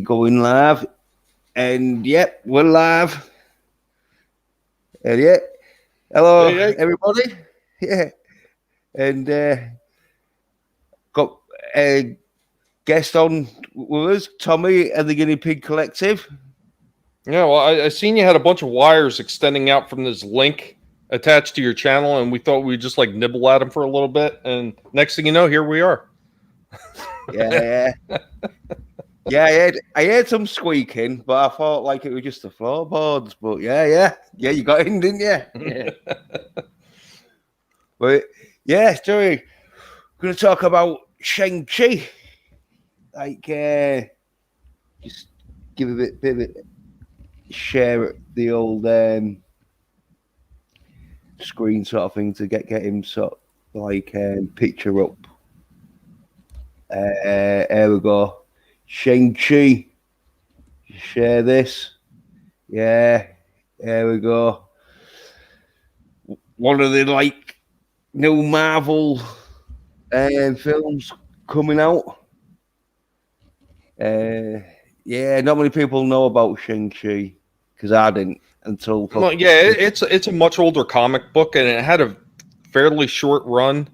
Going live, and yep, we're live. And yeah, hello Hey, hey. everybody. Yeah, and got a guest on with us, Tommy and the Guinea Pig Collective. Yeah, well, I seen you had a bunch of wires extending out from this link attached to your channel, and we thought we'd just like nibble at them for a little bit. And next thing you know, here we are. Yeah, yeah. I heard some squeaking, but I thought like it was just the floorboards. But yeah. You got in, didn't you? Yeah. But yeah, Joey, going to talk about Shang-Chi. Like, just give a bit of it, share the old screen sort of thing to get him sort of like picture up. Here we go. Shang-Chi. Share this. Yeah. There we go. One of the like new Marvel films coming out. Yeah, not many people know about Shang-Chi because I didn't until Well, yeah, it's a much older comic book, and it had a fairly short run.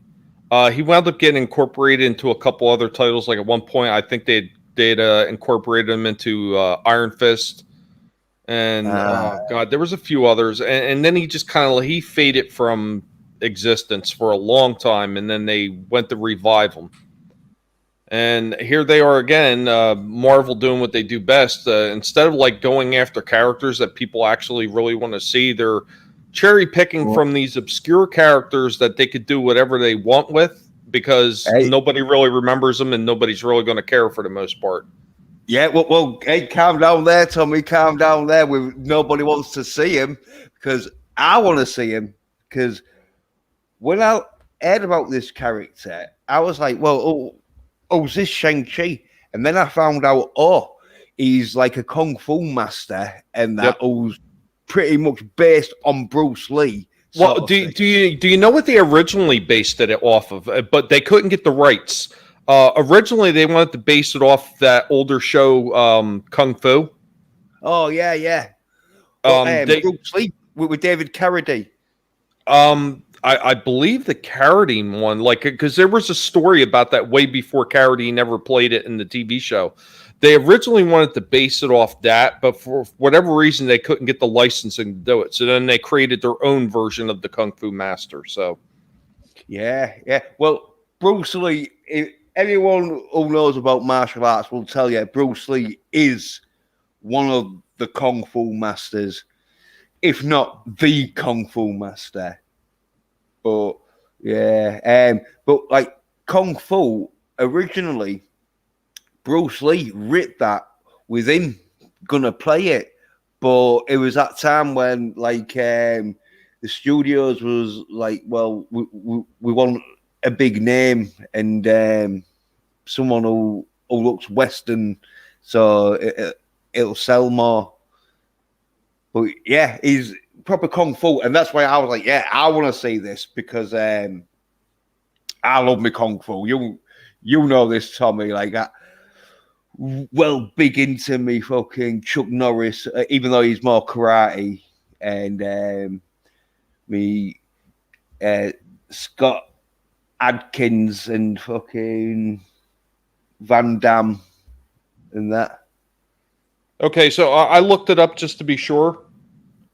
He wound up getting incorporated into a couple other titles. Like at one point, I think they'd incorporated him into Iron Fist, and God, there was a few others, and then he just kind of he faded from existence for a long time, and then they went to revive him. And here they are again, Marvel doing what they do best. Instead of like going after characters that people actually really want to see, they're cherry picking from these obscure characters that they could do whatever they want with because hey, nobody really remembers them and nobody's really going to care for the most part. yeah, well, hey, calm down there, Tommy. Calm down there. Nobody wants to see him because I want to see him. Because when I heard about this character, I was like, well, is this Shang-Chi? And then I found out, he's like a kung fu master, and that was pretty much based on Bruce Lee. Well, do you know what they originally based it off of? But they couldn't get the rights. Originally, they wanted to base it off that older show, Kung Fu. Oh yeah. Bruce Lee with David Carradine. I believe the Carradine one, like, because there was a story about that way before Carradine ever played it in the TV show. They originally wanted to base it off that, but for whatever reason, they couldn't get the licensing to do it. So then they created their own version of the Kung Fu Master. So, yeah. Well, Bruce Lee. Anyone who knows about martial arts will tell you Bruce Lee is one of the Kung Fu masters, if not the Kung Fu master. But yeah, but like Kung Fu originally, Bruce Lee writ that with him gonna play it, but it was that time when like the studios was like, well, we want a big name and someone who looks Western, so it'll sell more. But yeah, he's proper kung fu, and that's why I was like, yeah, I want to see this because I love me kung fu. You know this, Tommy. Like, well, big into me fucking Chuck Norris, even though he's more karate, and me Scott Adkins and fucking Van Damme and that. okay, so I looked it up just to be sure.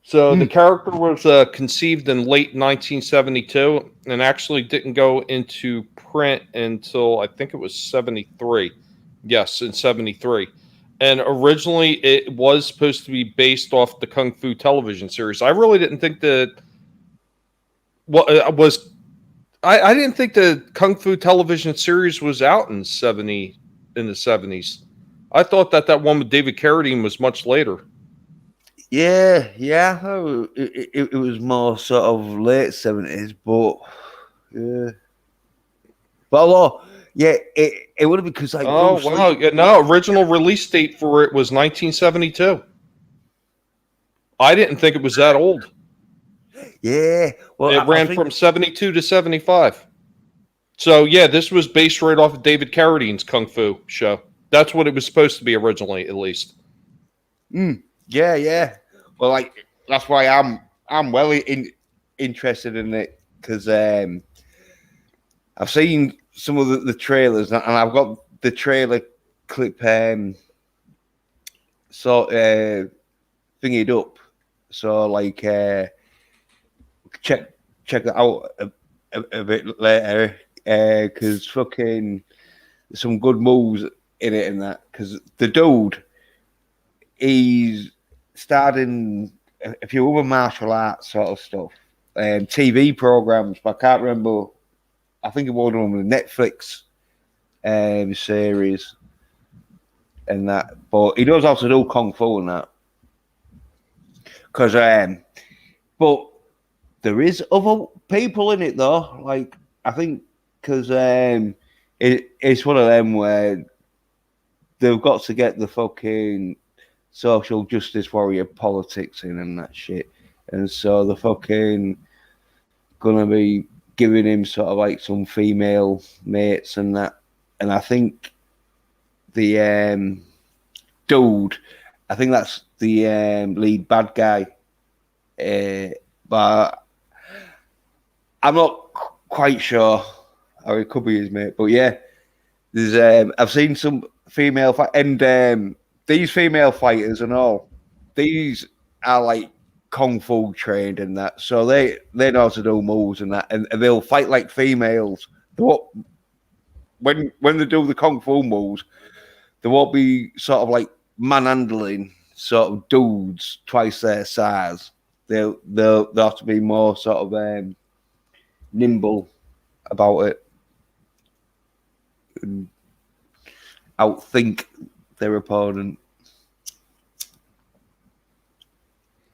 So the character was conceived in late 1972 and actually didn't go into print until I think it was 73. Yes, in 73. And originally it was supposed to be based off the Kung Fu television series. I really didn't think that was I didn't think the Kung Fu television series was out in the 70s. I thought that one with David Carradine was much later. Yeah. It was more sort of late 70s, but yeah. But yeah, it would have been because like Oh Bruce wow! Lee. Yeah, no, original release date for it was 1972. I didn't think it was that old. Yeah, well, It I ran think from 72 to 75. So yeah, this was based right off of David Carradine's Kung Fu show. That's what it was supposed to be originally, at least. Yeah, yeah. Well, like that's why I'm well interested in it because I've seen some of the trailers and I've got the trailer clip sort thingied up. So like check that out a bit later because fucking some good moves in it and that because the dude he's starting a few other martial arts sort of stuff, TV programs, but I can't remember. I think it was one of the Netflix series and that, but he does also do kung fu and that. Because, but there is other people in it though. Like I think because it's one of them where they've got to get the fucking social justice warrior politics in and that shit. And so the fucking gonna be giving him sort of like some female mates and that. And I think the dude, I think that's the lead bad guy. But I'm not quite sure. Or it could be his mate. But yeah, there's I've seen some female and these female fighters and all, these are like kung fu trained and that, so they know how to do moves and that, and they'll fight like females. When they do the kung fu moves, there won't be sort of like manhandling sort of dudes twice their size. They'll have to be more sort of nimble about it and outthink their opponent.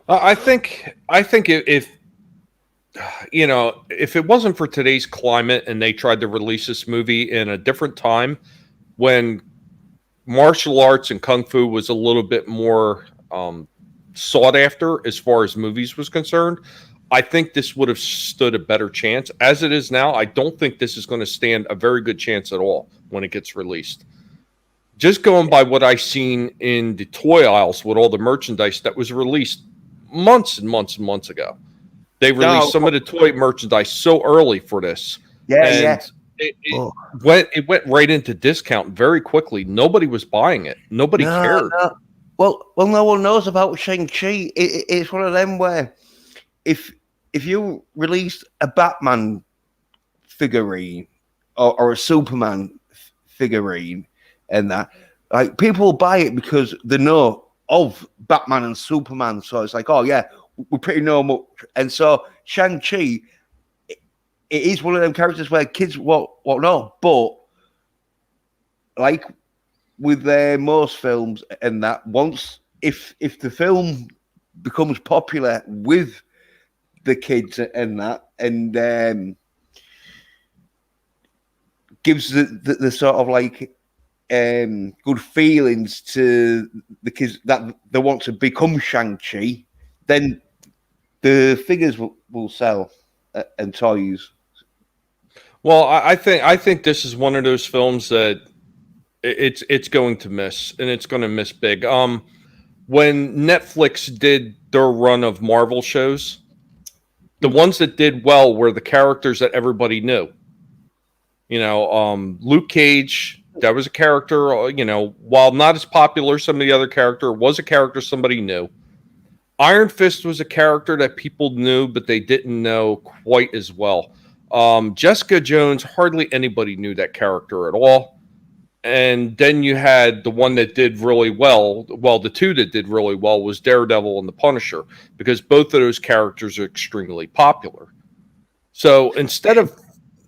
I think if you know, if it wasn't for today's climate and they tried to release this movie in a different time when martial arts and kung fu was a little bit more sought after as far as movies was concerned, I think this would have stood a better chance. As it is now, I don't think this is going to stand a very good chance at all when it gets released. Just going by what I've seen in the toy aisles with all the merchandise that was released months and months and months ago. They released some of the toy merchandise so early for this. Yeah, and yeah. It went right into discount very quickly. Nobody was buying it. Nobody cared. No. Well, no one knows about Shang-Chi. It's one of them where if you release a Batman figurine or a Superman figurine and that, like people will buy it because they know of Batman and Superman. So it's like, oh yeah, we pretty know much. And so Shang-Chi, it is one of them characters where kids won't know. But like with most films and that, once if the film becomes popular with the kids and that, and gives the sort of like good feelings to the kids that they want to become Shang-Chi, then the figures will sell and toys. Well, I think this is one of those films that it's going to miss, and it's going to miss big. When Netflix did their run of Marvel shows, the ones that did well were the characters that everybody knew. You know, Luke Cage, that was a character, you know, while not as popular as some of the other character, was a character somebody knew. Iron Fist was a character that people knew, but they didn't know quite as well. Jessica Jones, hardly anybody knew that character at all. And then you had the one that did really well. Well, the two that did really well was Daredevil and the Punisher, because both of those characters are extremely popular. So instead of,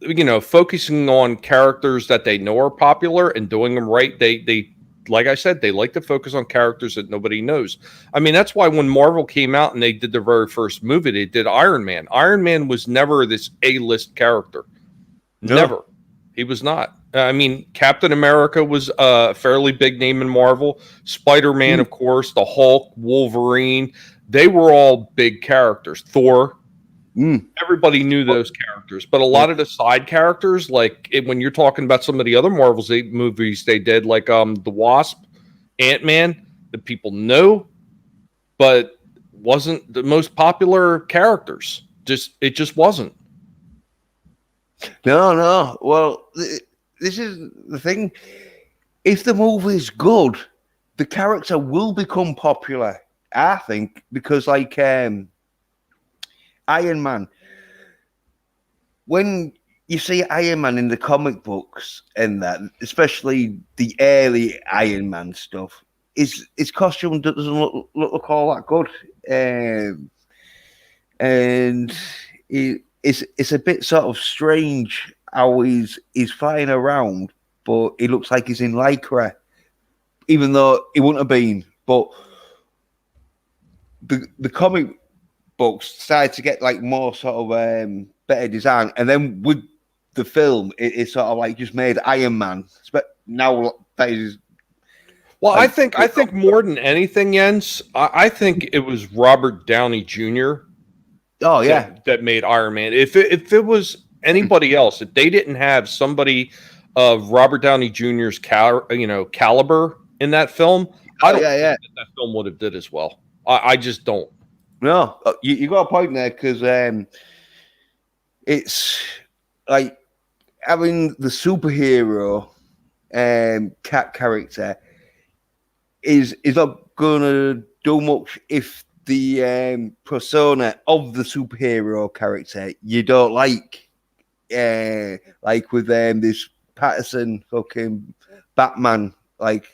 you know, focusing on characters that they know are popular and doing them right, they like I said, they like to focus on characters that nobody knows. I mean, that's why when Marvel came out and they did their very first movie, they did Iron Man. Iron Man was never this A-list character. No. Never. He was not. I mean, Captain America was a fairly big name in Marvel. Spider-Man, of course, the Hulk, Wolverine. They were all big characters. Thor. Everybody knew those characters, but a lot of the side characters, like when you're talking about some of the other Marvel's movies they did, like the Wasp, Ant-Man, that people know, but wasn't the most popular characters. It just wasn't. No. Well, this is the thing. If the movie's good, the character will become popular. I think because like Iron Man, when you see Iron Man in the comic books and that, especially the early Iron Man stuff, his costume doesn't look all that good, and it's a bit sort of strange how he's flying around, but he looks like he's in lycra, even though he wouldn't have been. But the comic books started to get like more sort of better design, and then with the film, it's sort of like just made Iron Man. But now that is. Well, I think more than anything, Jens, I think it was Robert Downey Jr. Oh yeah, that made Iron Man. If it was anybody else, if they didn't have somebody of Robert Downey Jr.'s caliber in that film, I don't think that film would have did as well. I just don't. No, you got a point there because it's like having the superhero cat character is not gonna do much if the persona of the superhero character you don't like with this Patterson fucking Batman. Like,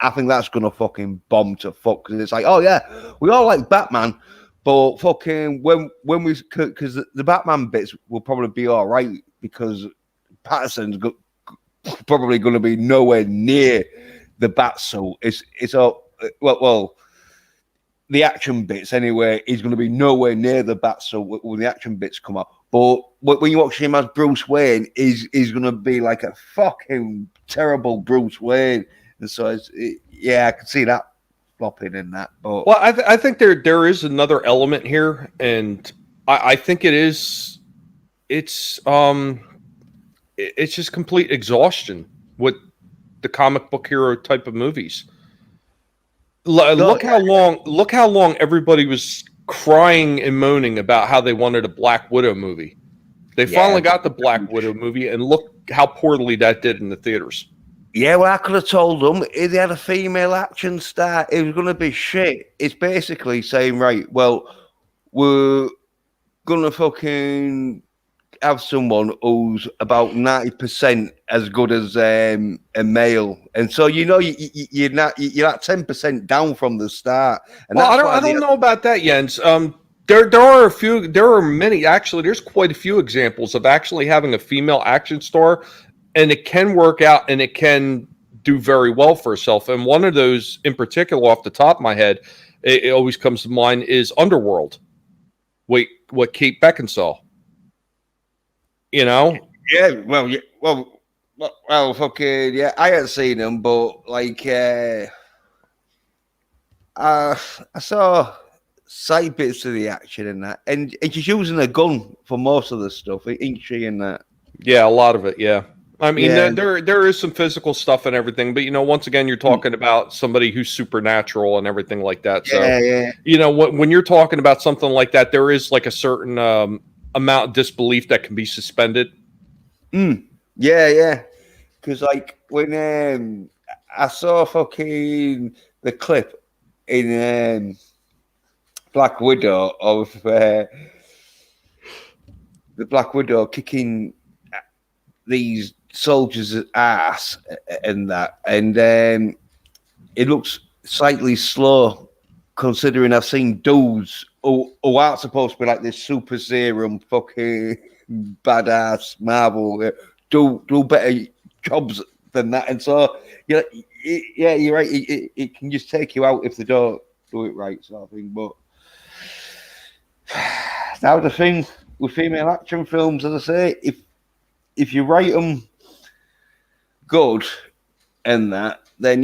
I think that's gonna fucking bomb to fuck because it's like, oh yeah, we all like Batman, but fucking when we because the Batman bits will probably be all right because Patterson's probably going to be nowhere near the bat suit. It's all well the action bits anyway. He's going to be nowhere near the bat suit when the action bits come up. But when you watch him as Bruce Wayne, he's going to be like a fucking terrible Bruce Wayne. And so I can see that flopping in that. But well, I think there is another element here, and I think it's just complete exhaustion with the comic book hero type of movies. Look how long everybody was crying and moaning about how they wanted a Black Widow movie. They finally got the Black Widow movie, and look how poorly that did in the theaters. Yeah, well, I could have told them if they had a female action star, it was going to be shit. It's basically saying, right, well, we're going to fucking have someone who's about 90% as good as a male. And so, you're at 10% down from the start. And well, I don't know about that, Jens. There are many, actually, there's quite a few examples of actually having a female action star, and it can work out and it can do very well for itself. And one of those in particular, off the top of my head, it always comes to mind is Underworld. Wait, what Kate Beckinsale? You know? Yeah, well, fucking, yeah, I haven't seen them, but like, I saw side bits of the action in that, and she's using a gun for most of the stuff, ain't she? In that, yeah, a lot of it, yeah. I mean, there is some physical stuff and everything, but once again, you're talking about somebody who's supernatural and everything like that. So, when you're talking about something like that, there is like a certain amount of disbelief that can be suspended. Yeah. Because like when I saw fucking the clip in Black Widow of the Black Widow kicking these soldiers' ass and that, and it looks slightly slow considering I've seen dudes who aren't supposed to be like this super serum fucking badass Marvel do better jobs than that, and so you're right. It can just take you out if they don't do it right, sort of thing. But now the thing with female action films, as I say, if you write them good and that, then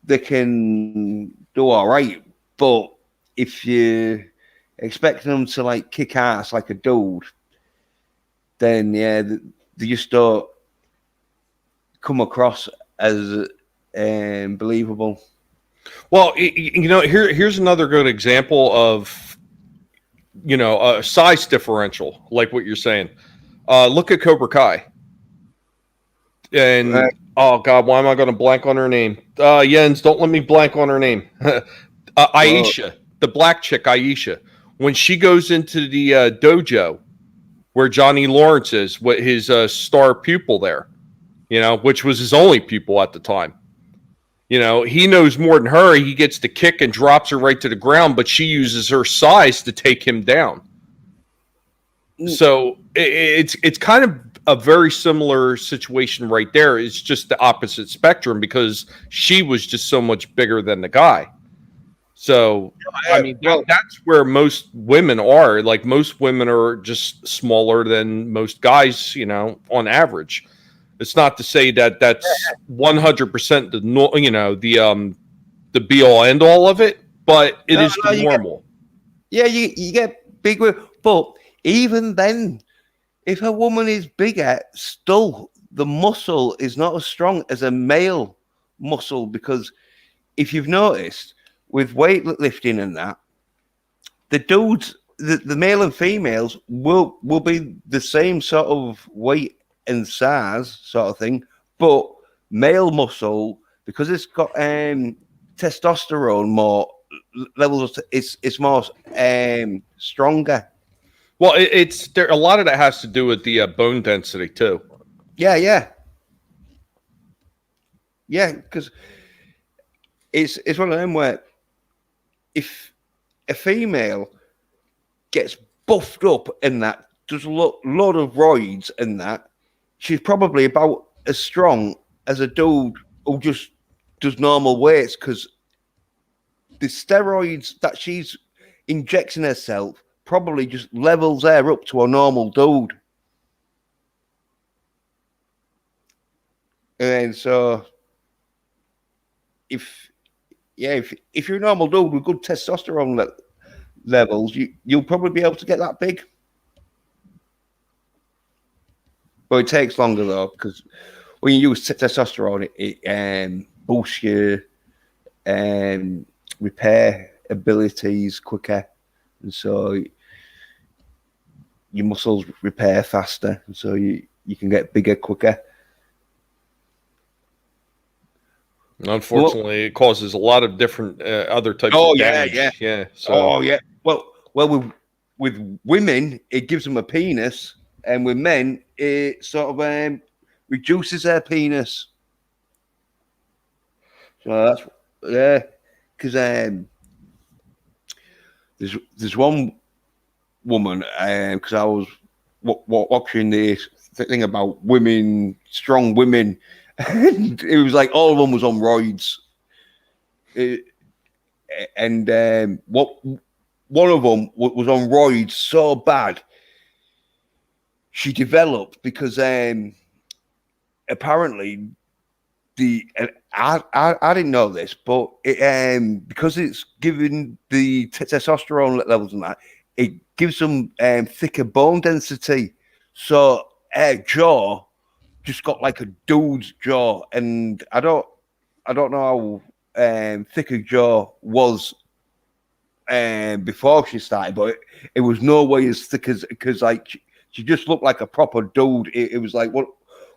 they can do all right. But if you expecting them to like kick ass like a dude, then yeah, they just don't come across as believable. Well, here's another good example of a size differential, like what you're saying. Look at Cobra Kai, and oh god, why am I going to blank on her name? Jens, don't let me blank on her name. Well, Aisha, the black chick, Aisha, when she goes into the dojo where Johnny Lawrence is, what his star pupil there, which was his only pupil at the time. He knows more than her. He gets the kick and drops her right to the ground, but she uses her size to take him down. So it's kind of a very similar situation right there. It's just the opposite spectrum because she was just so much bigger than the guy. So I mean, that's where most women are. Like most women are just smaller than most guys, on average. It's not to say that that's 100% the be all end all of it, but it is the normal. You get big, but even then, if a woman is bigger, still the muscle is not as strong as a male muscle, because if you've noticed with weightlifting and that, the dudes, the male and females will be the same sort of weight and size sort of thing, but male muscle, because it's got testosterone more levels, it's more stronger. Well, it's there. A lot of that has to do with the bone density too. Yeah, because it's one of them where if a female gets buffed up and that does a lot of roids and that, she's probably about as strong as a dude who just does normal weights, because the steroids that she's injecting herself probably just levels her up to a normal dude. And so if you're a normal dude with good testosterone levels, you'll probably be able to get that big. But it takes longer though, because when you use testosterone, it boosts your repair abilities quicker, and so your muscles repair faster, and so you can get bigger quicker. Unfortunately, it causes a lot of different other types of damage. Yeah. So. Oh yeah. Well, with women, it gives them a penis, and with men, it sort of reduces their penis. So that's because there's one woman, because I was watching this thing about women, strong women, and it was like all of them was on roids. And one of them was on roids so bad she developed, because apparently I didn't know this, but because it's given the testosterone levels and that, it gives them thicker bone density. So her jaw just got like a dude's jaw, and I don't know how thick her jaw was before she started, but it was no way as thick as, because like she just looked like a proper dude. It was like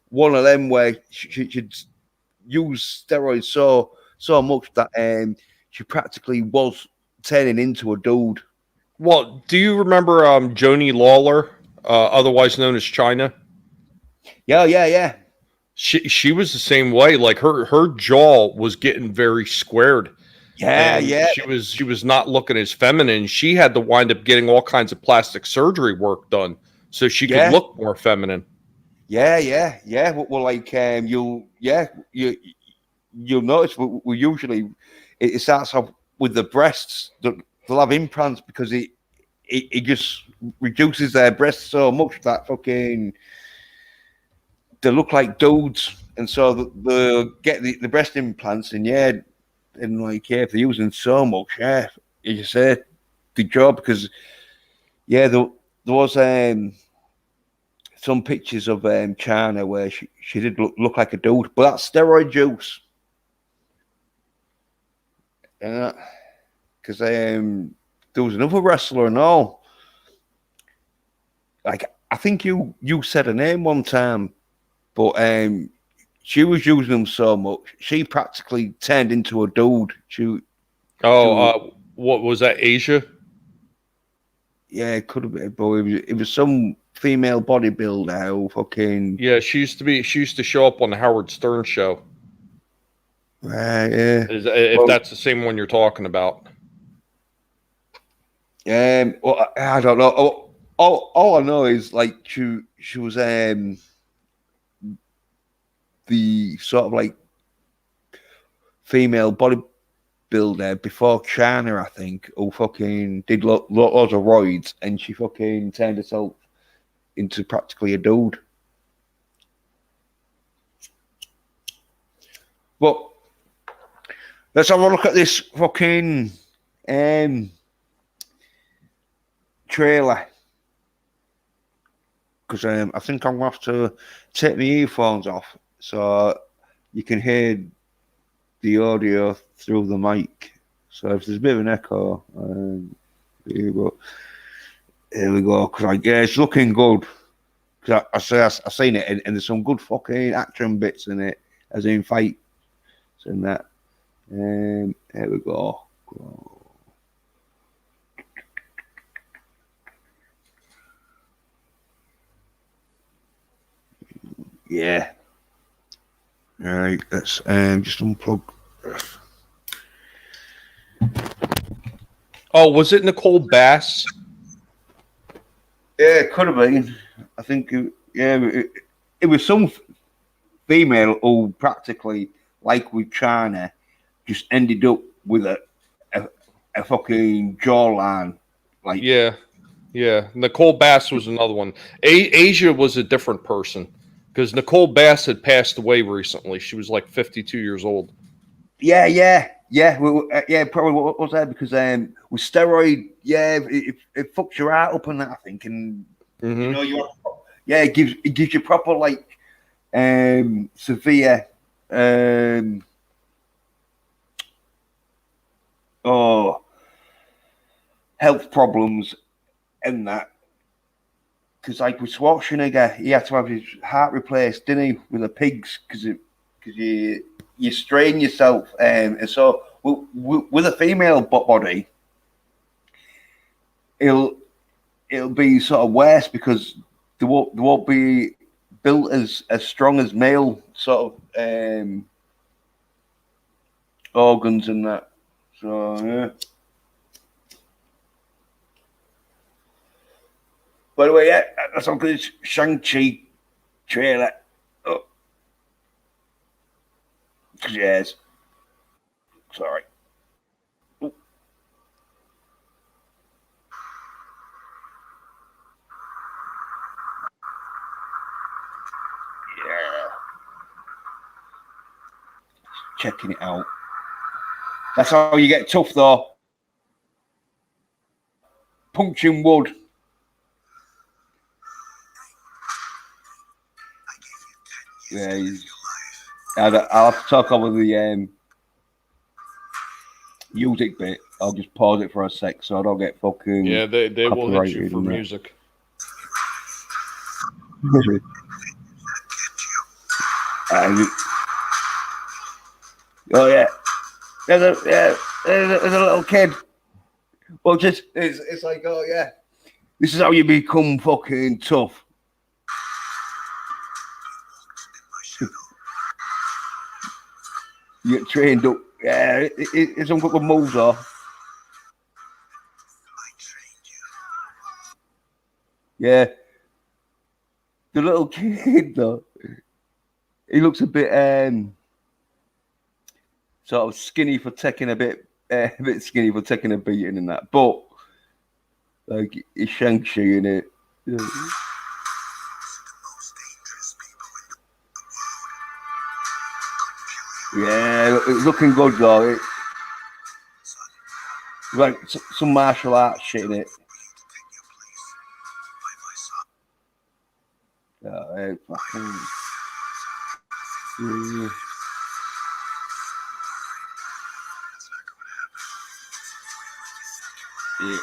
one of them where she'd use steroids so much that she practically was turning into a dude. Well, do you remember Joni Lawler, otherwise known as China? Yeah. She was the same way. Like her jaw was getting very squared. Yeah. She was not looking as feminine. She had to wind up getting all kinds of plastic surgery work done so she could look more feminine. Yeah. Well, like you'll notice we usually it starts off with the breasts. They'll have implants because it just reduces their breasts so much that fucking they look like dudes, and so they get the breast implants, and if they're using so much, you say the job because yeah, there was some pictures of China where she did look like a dude, but that's steroid juice. Because there was another wrestler and all. Like I think you said her name one time, but she was using them so much she practically turned into a dude. What was that? Asia? Yeah, it could have been, but it was some female bodybuilder who fucking Yeah, she used to show up on the Howard Stern show. yeah. If Well, that's the same one you're talking about. well, I don't know. All I know is like she was the sort of like female bodybuilder before China, I think, who fucking did loads of roids, and she fucking turned herself into practically a dude. But let's have a look at this fucking trailer. Because I think I'm going to have to take my earphones off so you can hear the audio through the mic. So if there's a bit of an echo, here we go. Here we go. Because it's looking good. Because I've seen it, and there's some good fucking action bits in it, as in fights and that. Here we go. Yeah. All right, let's just unplug. Oh, was it Nicole Bass? Yeah, it could have been. I think, it was some female who practically, like with China, just ended up with a, a fucking jawline. Like, Yeah, yeah. Nicole Bass was another one. Asia was a different person because Nicole Bass had passed away recently. She was like 52 years old. yeah. Probably what was that because with steroid, yeah, it fucks your heart up and that I think, and you know it gives you proper like severe um oh health problems and that. Because like with Schwarzenegger, he had to have his heart replaced, didn't he, with the pigs? Because you strain yourself, and so with a female body, it'll be sort of worse because they won't be built as strong as male sort of organs and that. So yeah. By the way, yeah, that's on this Shang-Chi trailer. Oh, yes. Sorry. Oh, yeah. Checking it out. That's how you get tough, though. Punching wood. Yeah, I'll have to talk over the music bit. I'll just pause it for a sec so I don't get fucking Yeah, they will hit you copyrighted for and that. music. Oh yeah, there's a little kid. Well, just it's like, oh yeah, this is how you become fucking tough. You get trained up. Yeah, it's some good moves off. Yeah, the little kid though, he looks a bit sort of skinny for taking a bit skinny for taking a beating and that. But like it's Shang-Chi in it. Yeah, it's looking good though. Like some martial arts shit in it. Fucking. Yeah. Yeah.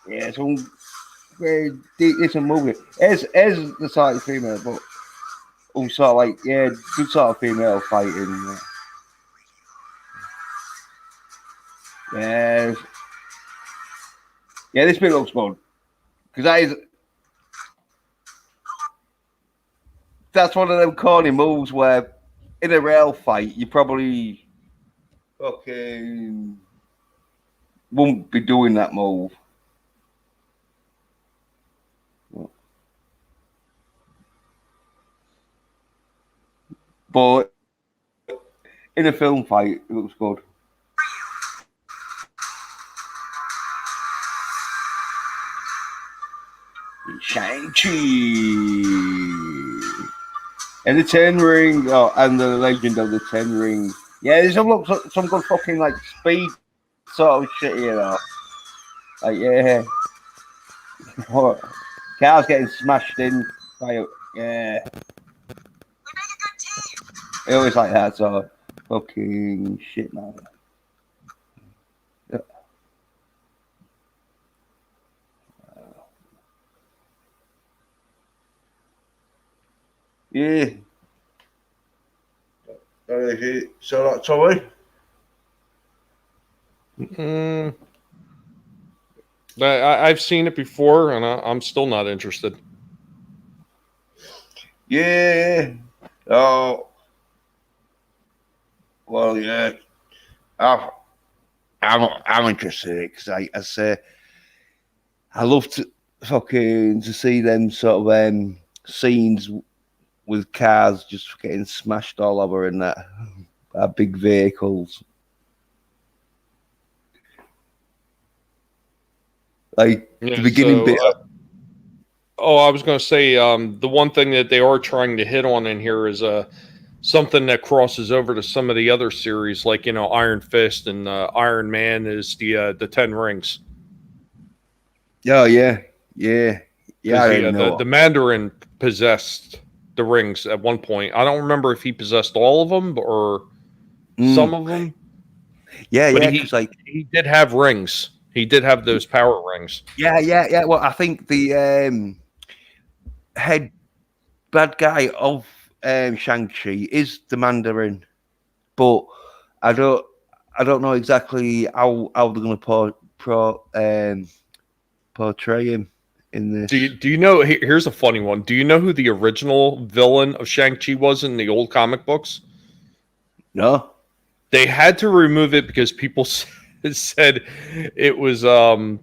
Yeah, it's all very decent movie. As the sort of female, but all sort of like good sort of female fighting. Yeah, yeah, this bit looks good because that's one of them corny moves where in a real fight you probably fucking won't be doing that move. But in a film fight, it looks good. Shang-Chi and the Ten Ring, and the Legend of the Ten Ring. Yeah, there's some good fucking like speed sort of shit here, though. Like cars getting smashed in by yeah. I always like that sort of fucking shit, man. Yeah. So that's all right. I've seen it before, and I'm still not interested. Yeah. Oh. Well, yeah. I'm I'm interested in it because I say I love to fucking to see them sort of scenes with cars just getting smashed all over in that big vehicles. Like Yeah. the beginning bit. I was going to say the one thing that they are trying to hit on in here is something that crosses over to some of the other series, like Iron Fist and Iron Man, is the Ten Rings. Oh yeah, yeah, yeah. I Because already know. the Mandarin possessed the rings at one point. I don't remember if he possessed all of them or some of them. Yeah, but yeah. Because like he did have rings. He did have those power rings. yeah. Well, I think the head bad guy of Shang-Chi is the Mandarin, but I don't I don't know exactly how they're going to portray him in this. Do you know? Here's a funny one. Do you know who the original villain of Shang-Chi was in the old comic books? No. They had to remove it because people said it was oh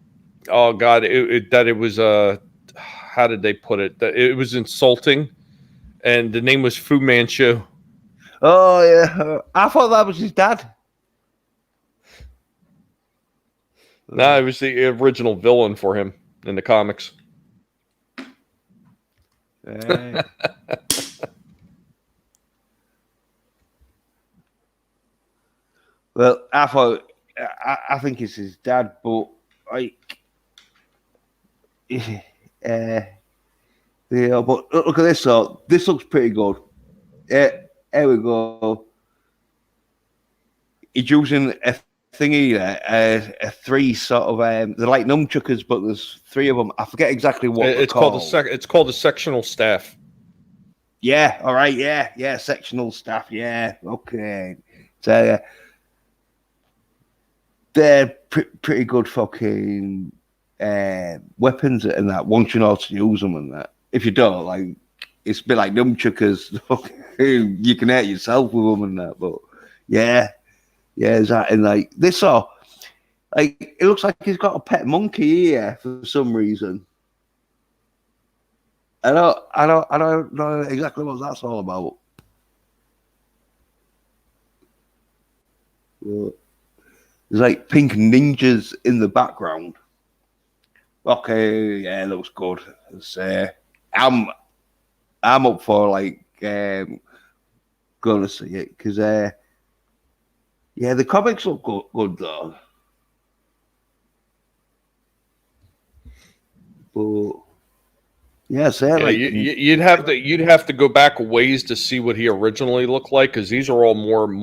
god that it was how did they put it, that it was insulting, and the name was Fu Manchu. Oh yeah, I thought that was his dad. No, it was the original villain for him in the comics. Well, I thought I think it's his dad, but like, yeah. But look at this. So this looks pretty good. Yeah, here we go. He's using a thingy there, a three sort of they're like nunchuckers, but there's three of them. I forget exactly what they're It's called. it's called a sectional staff. Yeah, all right, yeah, sectional staff, yeah, okay. So they're pretty good fucking weapons and that. Once you know how to use them and that. If you don't, like, it's a bit like nunchuckers. You can hurt yourself with them and that. But yeah, is that, and like this all, like it looks like he's got a pet monkey here for some reason. I don't know exactly what that's all about. But there's like pink ninjas in the background. Okay, yeah, looks good. It's, I'm up for like going to see it because Yeah, the comics look good though. But yeah, say Yeah, like you'd have to go back a ways to see what he originally looked like because these are all more hmm,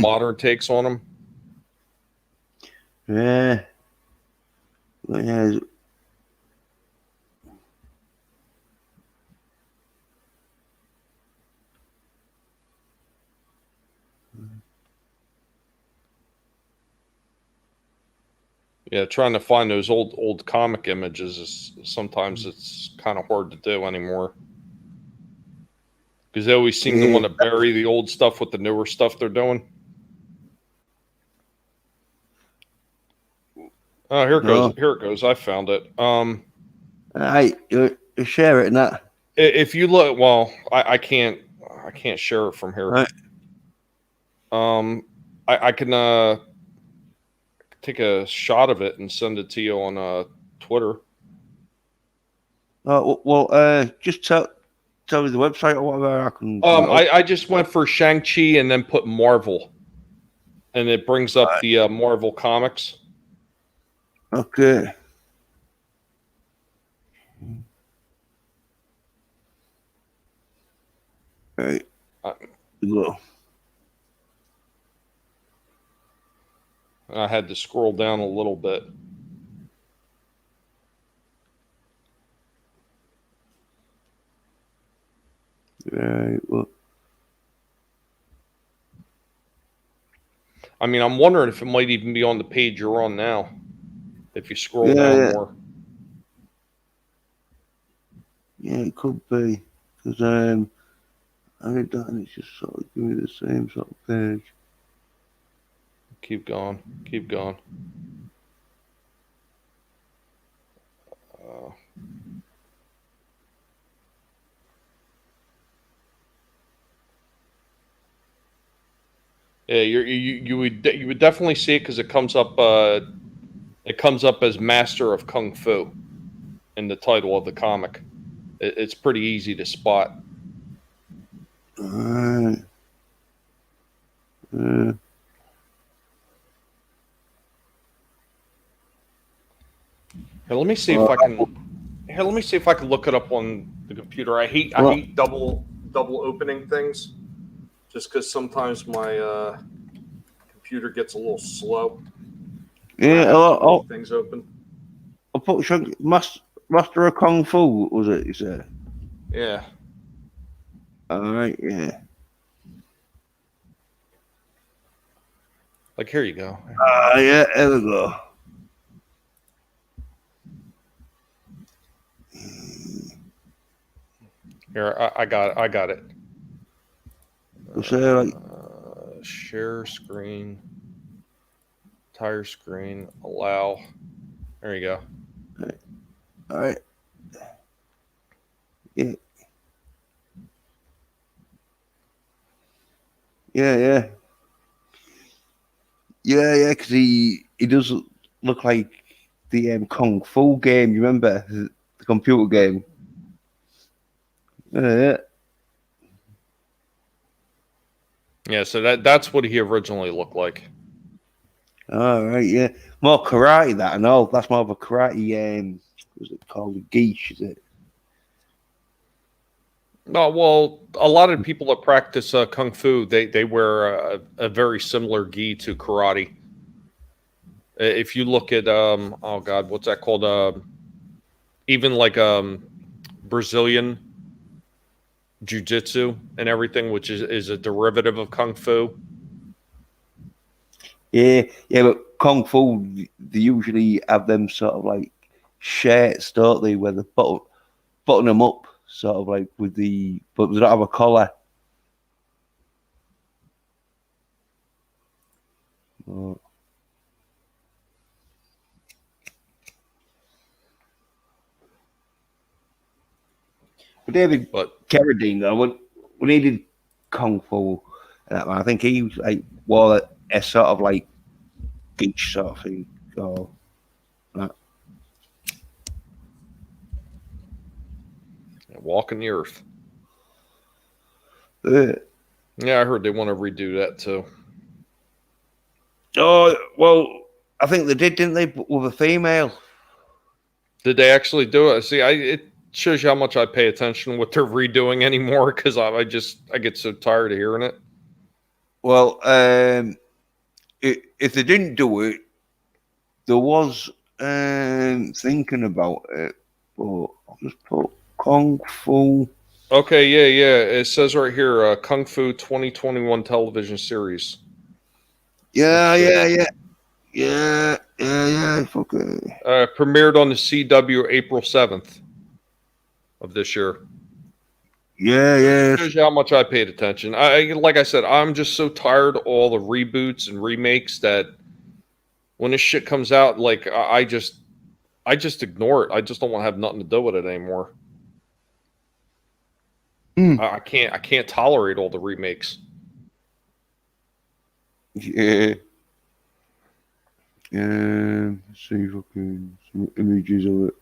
modern takes on him. yeah, yeah, Yeah, trying to find those old comic images is sometimes it's kind of hard to do anymore because they always seem to yeah. want to bury the old stuff with the newer stuff they're doing. Oh, here it goes. No, Here it goes. I found it. you share it and that. If you look, well, I can't share it from here. Right. Um, I can take a shot of it and send it to you on Twitter. Oh well, just tell me the website or whatever. I can bring it up. I just went for Shang-Chi and then put Marvel, and it brings up Right. the Marvel comics. Okay. Right. I, Go. I had to scroll down a little bit. Right. Well. I mean, I'm wondering if it might even be on the page you're on now. If you scroll Yeah. down Yeah. more. Yeah. It could be because I read that and it's just sort of giving me the same sort of page. Keep going. Keep going. Uh, yeah, you would definitely see it because it comes up. It comes up as Master of Kung Fu in the title of the comic. It's pretty easy to spot. Alright. Uh, Here, let me see if well, I can. Here, let me see if I can look it up on the computer. I well, hate double opening things, just because sometimes my computer gets a little slow, and I yeah. have too many things open. I'll put Master of Kung Fu. Was it? You said. Yeah. All right. Yeah. Like here you go. Yeah. There we go. Here, I got it. Was there like? Share screen, entire screen, allow. There you go. All right. Yeah. Yeah. Yeah. Yeah. Yeah. Because he does look like the Kung Fu game. You remember the computer game? Yeah. Yeah, so that's what he originally looked like. All right. Yeah. More karate. That I know. That's more of a karate. What's it called? A geisha. Is it? No, well, a lot of people that practice kung fu, they wear a very similar gi to karate. If you look at oh god, what's that called? Even like Brazilian jiu-jitsu and everything, which is a derivative of kung fu. Yeah, yeah, but Kung Fu, they usually have them sort of like shirts, don't they, where they button them up, sort of like but they don't have a collar. Oh. But David But Carradine, though, when he did Kung Fu, and that, man, I think he was like wore a sort of like geek sort of thing. So, that. walking the earth. Uh, Yeah, I heard they want to redo that too. Oh well, I think they did, didn't they? But with a female. Did they actually do it? See, it shows you how much I pay attention to what they're redoing anymore because I get so tired of hearing it. Well, if they didn't do it, there was thinking about it, but I'll just put Kung Fu. Okay, yeah. It says right here, Kung Fu 2021 television series. Yeah, yeah, yeah, yeah. Fucking. Premiered on the CW April 7th of this year. Yeah. Shows you how much I paid attention. Like I said, I'm just so tired of all the reboots and remakes that when this shit comes out, like I just ignore it. I just don't want to have nothing to do with it anymore. Mm. I can't tolerate all the remakes. Yeah. Let's see fucking some images of it.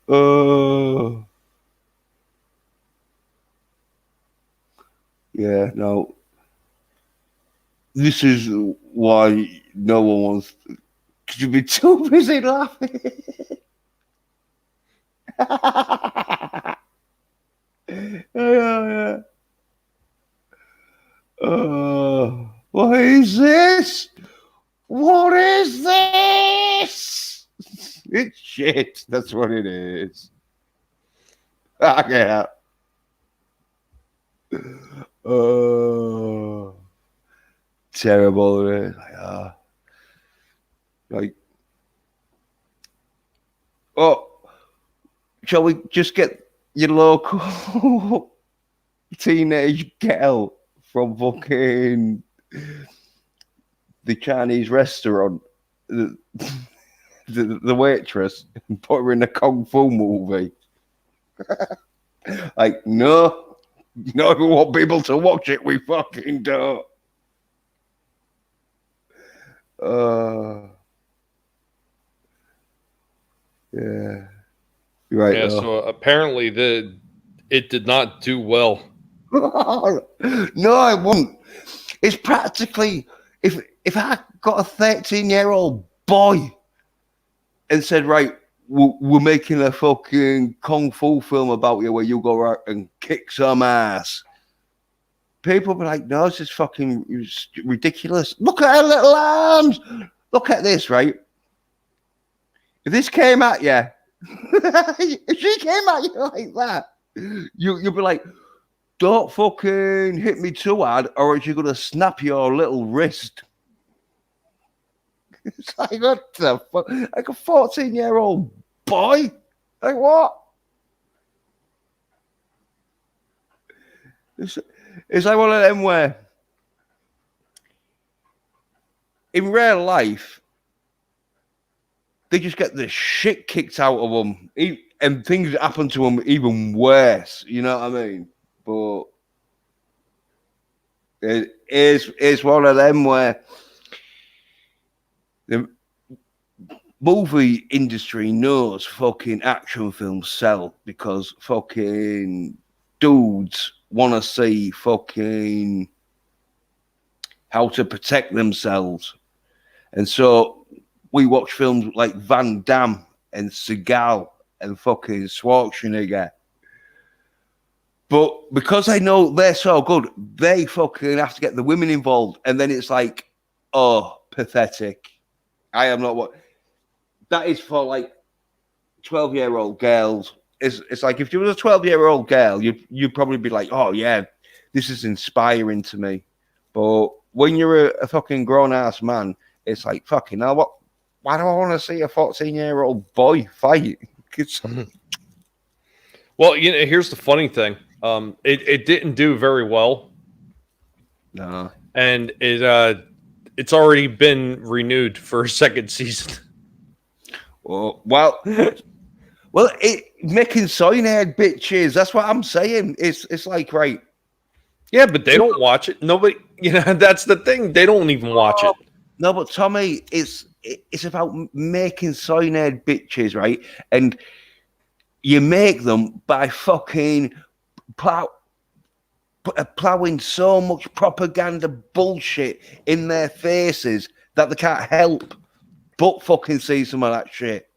Oh. Yeah, no. This is why no one wants. Could you be too busy laughing? Yeah. What is this? What is this? It's shit. That's what it is. Yeah. Terrible. Like, oh, shall we just get your local teenage girl from fucking the Chinese restaurant, the, the waitress, and put her in a kung fu movie? Like, no, we want people to watch it. We fucking don't. Yeah. You're right. Yeah, so apparently it did not do well. No, I wouldn't. It's practically if I got a 13-year-old boy and said, right, we're making a fucking kung fu film about you where you go out and kick some ass. People be like, no, this is fucking ridiculous. Look at her little arms. Look at this, right? If this came at you, if she came at you like that, you'd be like, don't fucking hit me too hard, or else you're gonna snap your little wrist. It's like, what the fuck? Like a 14-year-old boy? Like what? It's like one of them where in real life they just get the shit kicked out of them, and things happen to them even worse. You know what I mean? But it's one of them where the movie industry knows fucking action films sell because fucking dudes want to see fucking how to protect themselves. And so we watch films like Van Damme and Seagal and fucking Schwarzenegger. But because they know they're so good, they fucking have to get the women involved. And then it's like, oh, pathetic. I am not what... That is for like 12-year-old girls. It's like if you was a 12-year-old girl, you'd probably be like, oh, yeah, this is inspiring to me. But when you're a fucking grown-ass man, it's like, fucking hell, what? Why do I want to see a 14-year-old boy fight? Well, here's the funny thing. It didn't do very well. No. And it's already been renewed for a second season. Well, making cyanide bitches. That's what I'm saying. It's like, right. Yeah, but they don't watch it. Nobody, that's the thing. They don't even watch it. No, but Tommy, it's it's about making cyanide bitches, right? And you make them by fucking plowing so much propaganda bullshit in their faces that they can't help but fucking see some of that shit.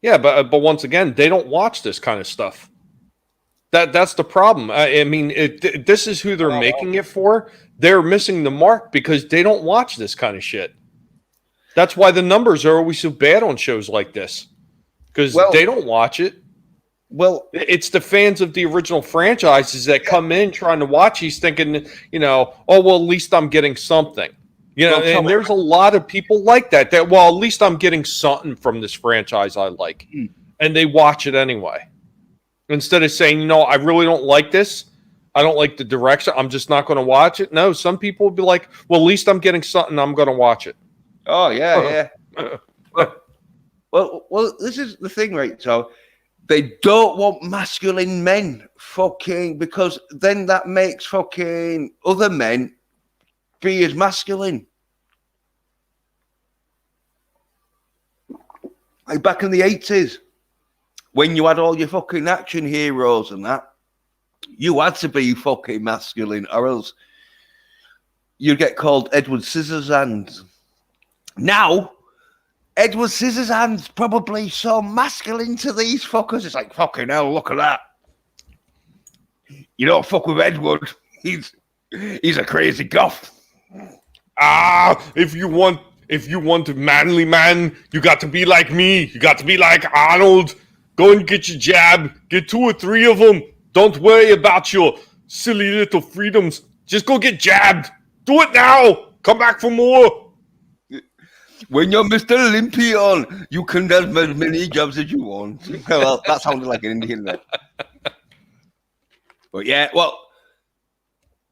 Yeah, but once again, they don't watch this kind of stuff. That's the problem. I mean, this is who they're making it for. They're missing the mark because they don't watch this kind of shit. That's why the numbers are always so bad on shows like this, because they don't watch it. Well, it's the fans of the original franchises that come in trying to watch these thinking, oh, well, at least I'm getting something. And there's a lot of people like that, well, at least I'm getting something from this franchise I like. And they watch it anyway. Instead of saying, I really don't like this. I don't like the direction. I'm just not going to watch it. No, some people will be like, well, at least I'm getting something. I'm going to watch it. Oh, yeah, yeah. well, this is the thing, right? So they don't want masculine men fucking, because then that makes fucking other men be as masculine. Like back in the 80s, when you had all your fucking action heroes and that, you had to be fucking masculine or else you'd get called Edward Scissorhands. Now, Edward Scissorhands probably so masculine to these fuckers. It's like, fucking hell, look at that. You don't fuck with Edward. He's a crazy goth. If you want a manly man, you got to be like me. You got to be like Arnold. Go and get your jab. Get 2 or 3 of them. Don't worry about your silly little freedoms. Just go get jabbed. Do it now. Come back for more. When you're Mr. Olympian, you can have as many jobs as you want. Well, that sounded like an Indian there. But yeah, well,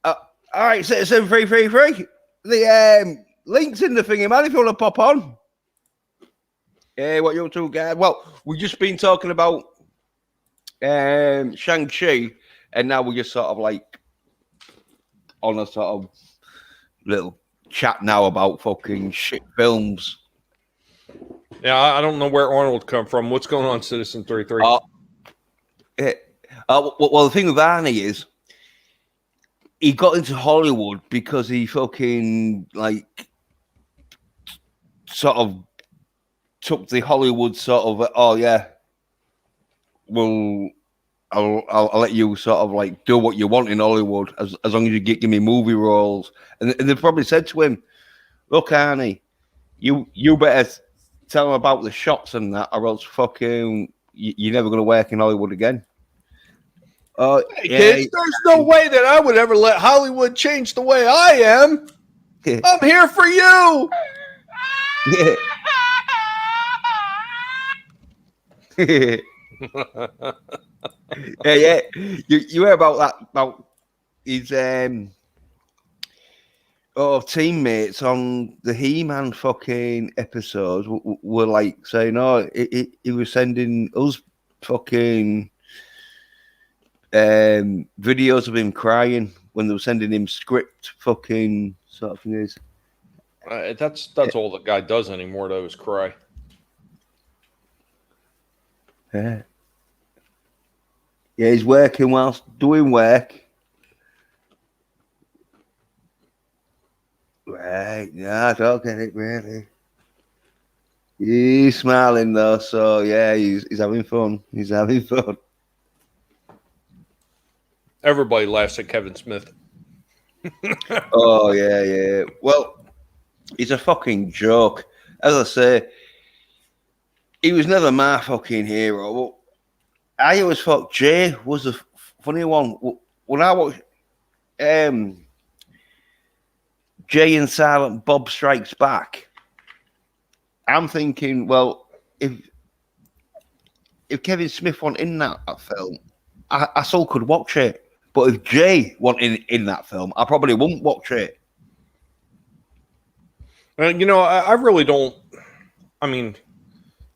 all right, so free. The link's in the thingy, man, if you want to pop on. Hey, what you up to, guys? Well, we've just been talking about Shang-Chi, and now we're just sort of like on a sort of little chat now about fucking shit films. Yeah, I don't know where Arnold come from. What's going on, Citizen 33? Well, the thing with Arnie is he got into Hollywood because he fucking like sort of took the Hollywood sort of, oh yeah, well, I'll let you sort of like do what you want in Hollywood as long as you give me movie roles. And they probably said to him, look, Arnie, you better tell him about the shots and that, or else fucking you're never going to work in Hollywood again. Hey, kids, there's no way that I would ever let Hollywood change the way I am. I'm here for you. Yeah. You heard about that, about his teammates on the He-Man fucking episodes were like saying, oh, he was sending us fucking videos of him crying when they were sending him script fucking sort of things. That's all the guy does anymore, though, is cry. Yeah, he's working whilst doing work. Right, yeah, I don't get it really. He's smiling though, so yeah, he's having fun. He's having fun. Everybody laughs at Kevin Smith. Oh yeah. Well, he's a fucking joke. As I say, he was never my fucking hero. I always thought Jay was a funny one. When I watched Jay and Silent Bob Strikes Back, I'm thinking, well, if Kevin Smith wasn't in that film, I still could watch it. But if Jay wasn't in that film, I probably wouldn't watch it. I really don't. I mean,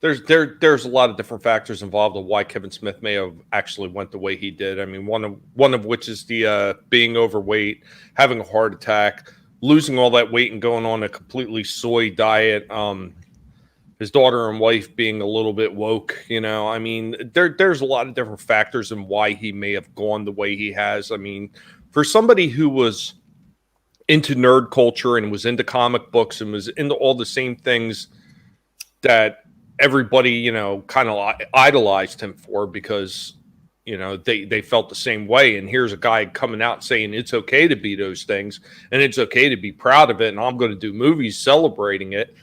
there's a lot of different factors involved of why Kevin Smith may have actually went the way he did. I mean, one of which is the being overweight, having a heart attack, losing all that weight and going on a completely soy diet. His daughter and wife being a little bit woke, you know. I mean, there's a lot of different factors in why he may have gone the way he has. I mean, for somebody who was into nerd culture and was into comic books and was into all the same things that everybody, you know, kind of idolized him for, because, you know, they felt the same way. And here's a guy coming out saying it's okay to be those things and it's okay to be proud of it. And I'm going to do movies celebrating it.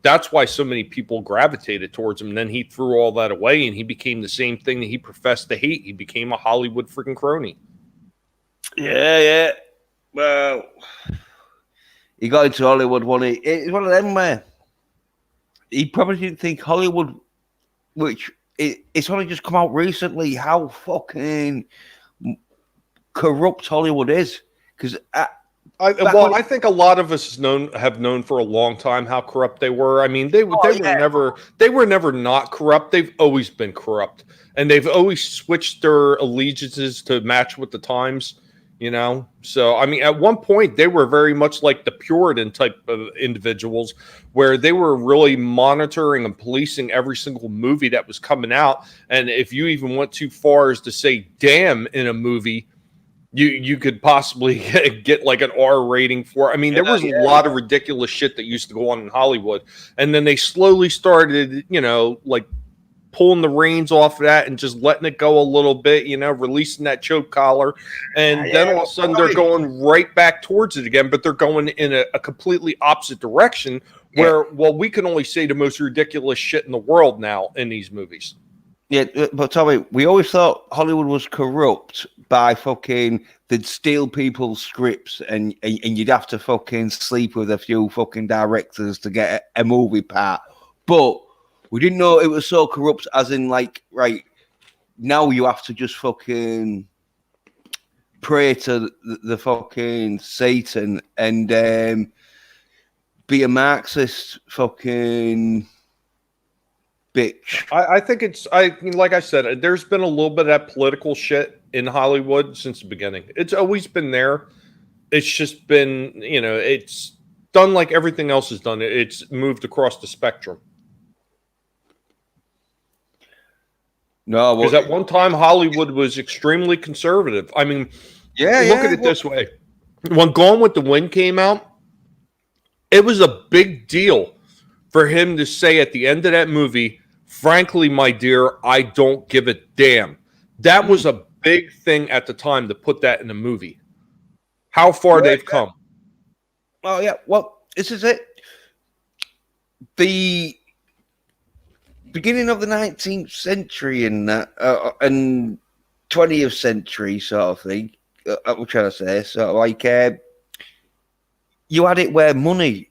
That's why so many people gravitated towards him. And then he threw all that away and he became the same thing that he professed to hate. He became a Hollywood freaking crony. Yeah. Well, he got into Hollywood one. It's one of them where he probably didn't think Hollywood, which it's only just come out recently, how fucking corrupt Hollywood is. Because I think a lot of us have known for a long time how corrupt they were. I mean, they were never not corrupt. They've always been corrupt, and they've always switched their allegiances to match with the times. You know, so I mean, at one point they were very much like the Puritan type of individuals, where they were really monitoring and policing every single movie that was coming out. And if you even went too far as to say "damn" in a movie, you could possibly get like an R rating for. I mean, there was a lot of ridiculous shit that used to go on in Hollywood, and then they slowly started, you know, like pulling the reins off of that and just letting it go a little bit, you know, releasing that choke collar, and then all of a sudden they're going right back towards it again, but they're going in a completely opposite direction. Where, well, we can only say the most ridiculous shit in the world now in these movies. Yeah, but Tommy, we always thought Hollywood was corrupt by fucking they'd steal people's scripts and you'd have to fucking sleep with a few fucking directors to get a movie part. But we didn't know it was so corrupt as in like, right, now you have to just fucking pray to the fucking Satan and be a Marxist fucking bitch. I think I mean, like I said, there's been a little bit of that political shit in Hollywood since the beginning. It's always been there. It's just been, you know, it's done like everything else is done. It's moved across the spectrum. No, because at one time Hollywood was extremely conservative. I mean, look at it this way: when Gone with the Wind came out, it was a big deal for him to say at the end of that movie, "Frankly, my dear, I don't give a damn." That was a big thing at the time to put that in a movie. How far they've come. Oh yeah, well, this is it. The beginning of the 19th century and 20th century sort of thing. I'm trying to say, so like you had it where money.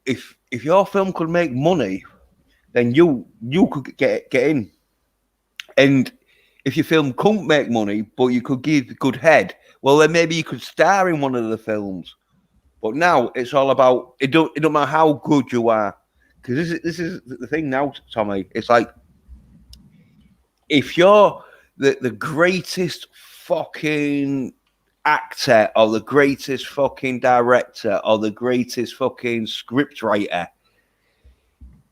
If your film could make money, then you could get in. And if your film couldn't make money, but you could give good head, well, then maybe you could star in one of the films. But now it's all about it. Don't matter how good you are, because this is the thing now, Tommy. It's like if you're the greatest fucking actor or the greatest fucking director or the greatest fucking script writer,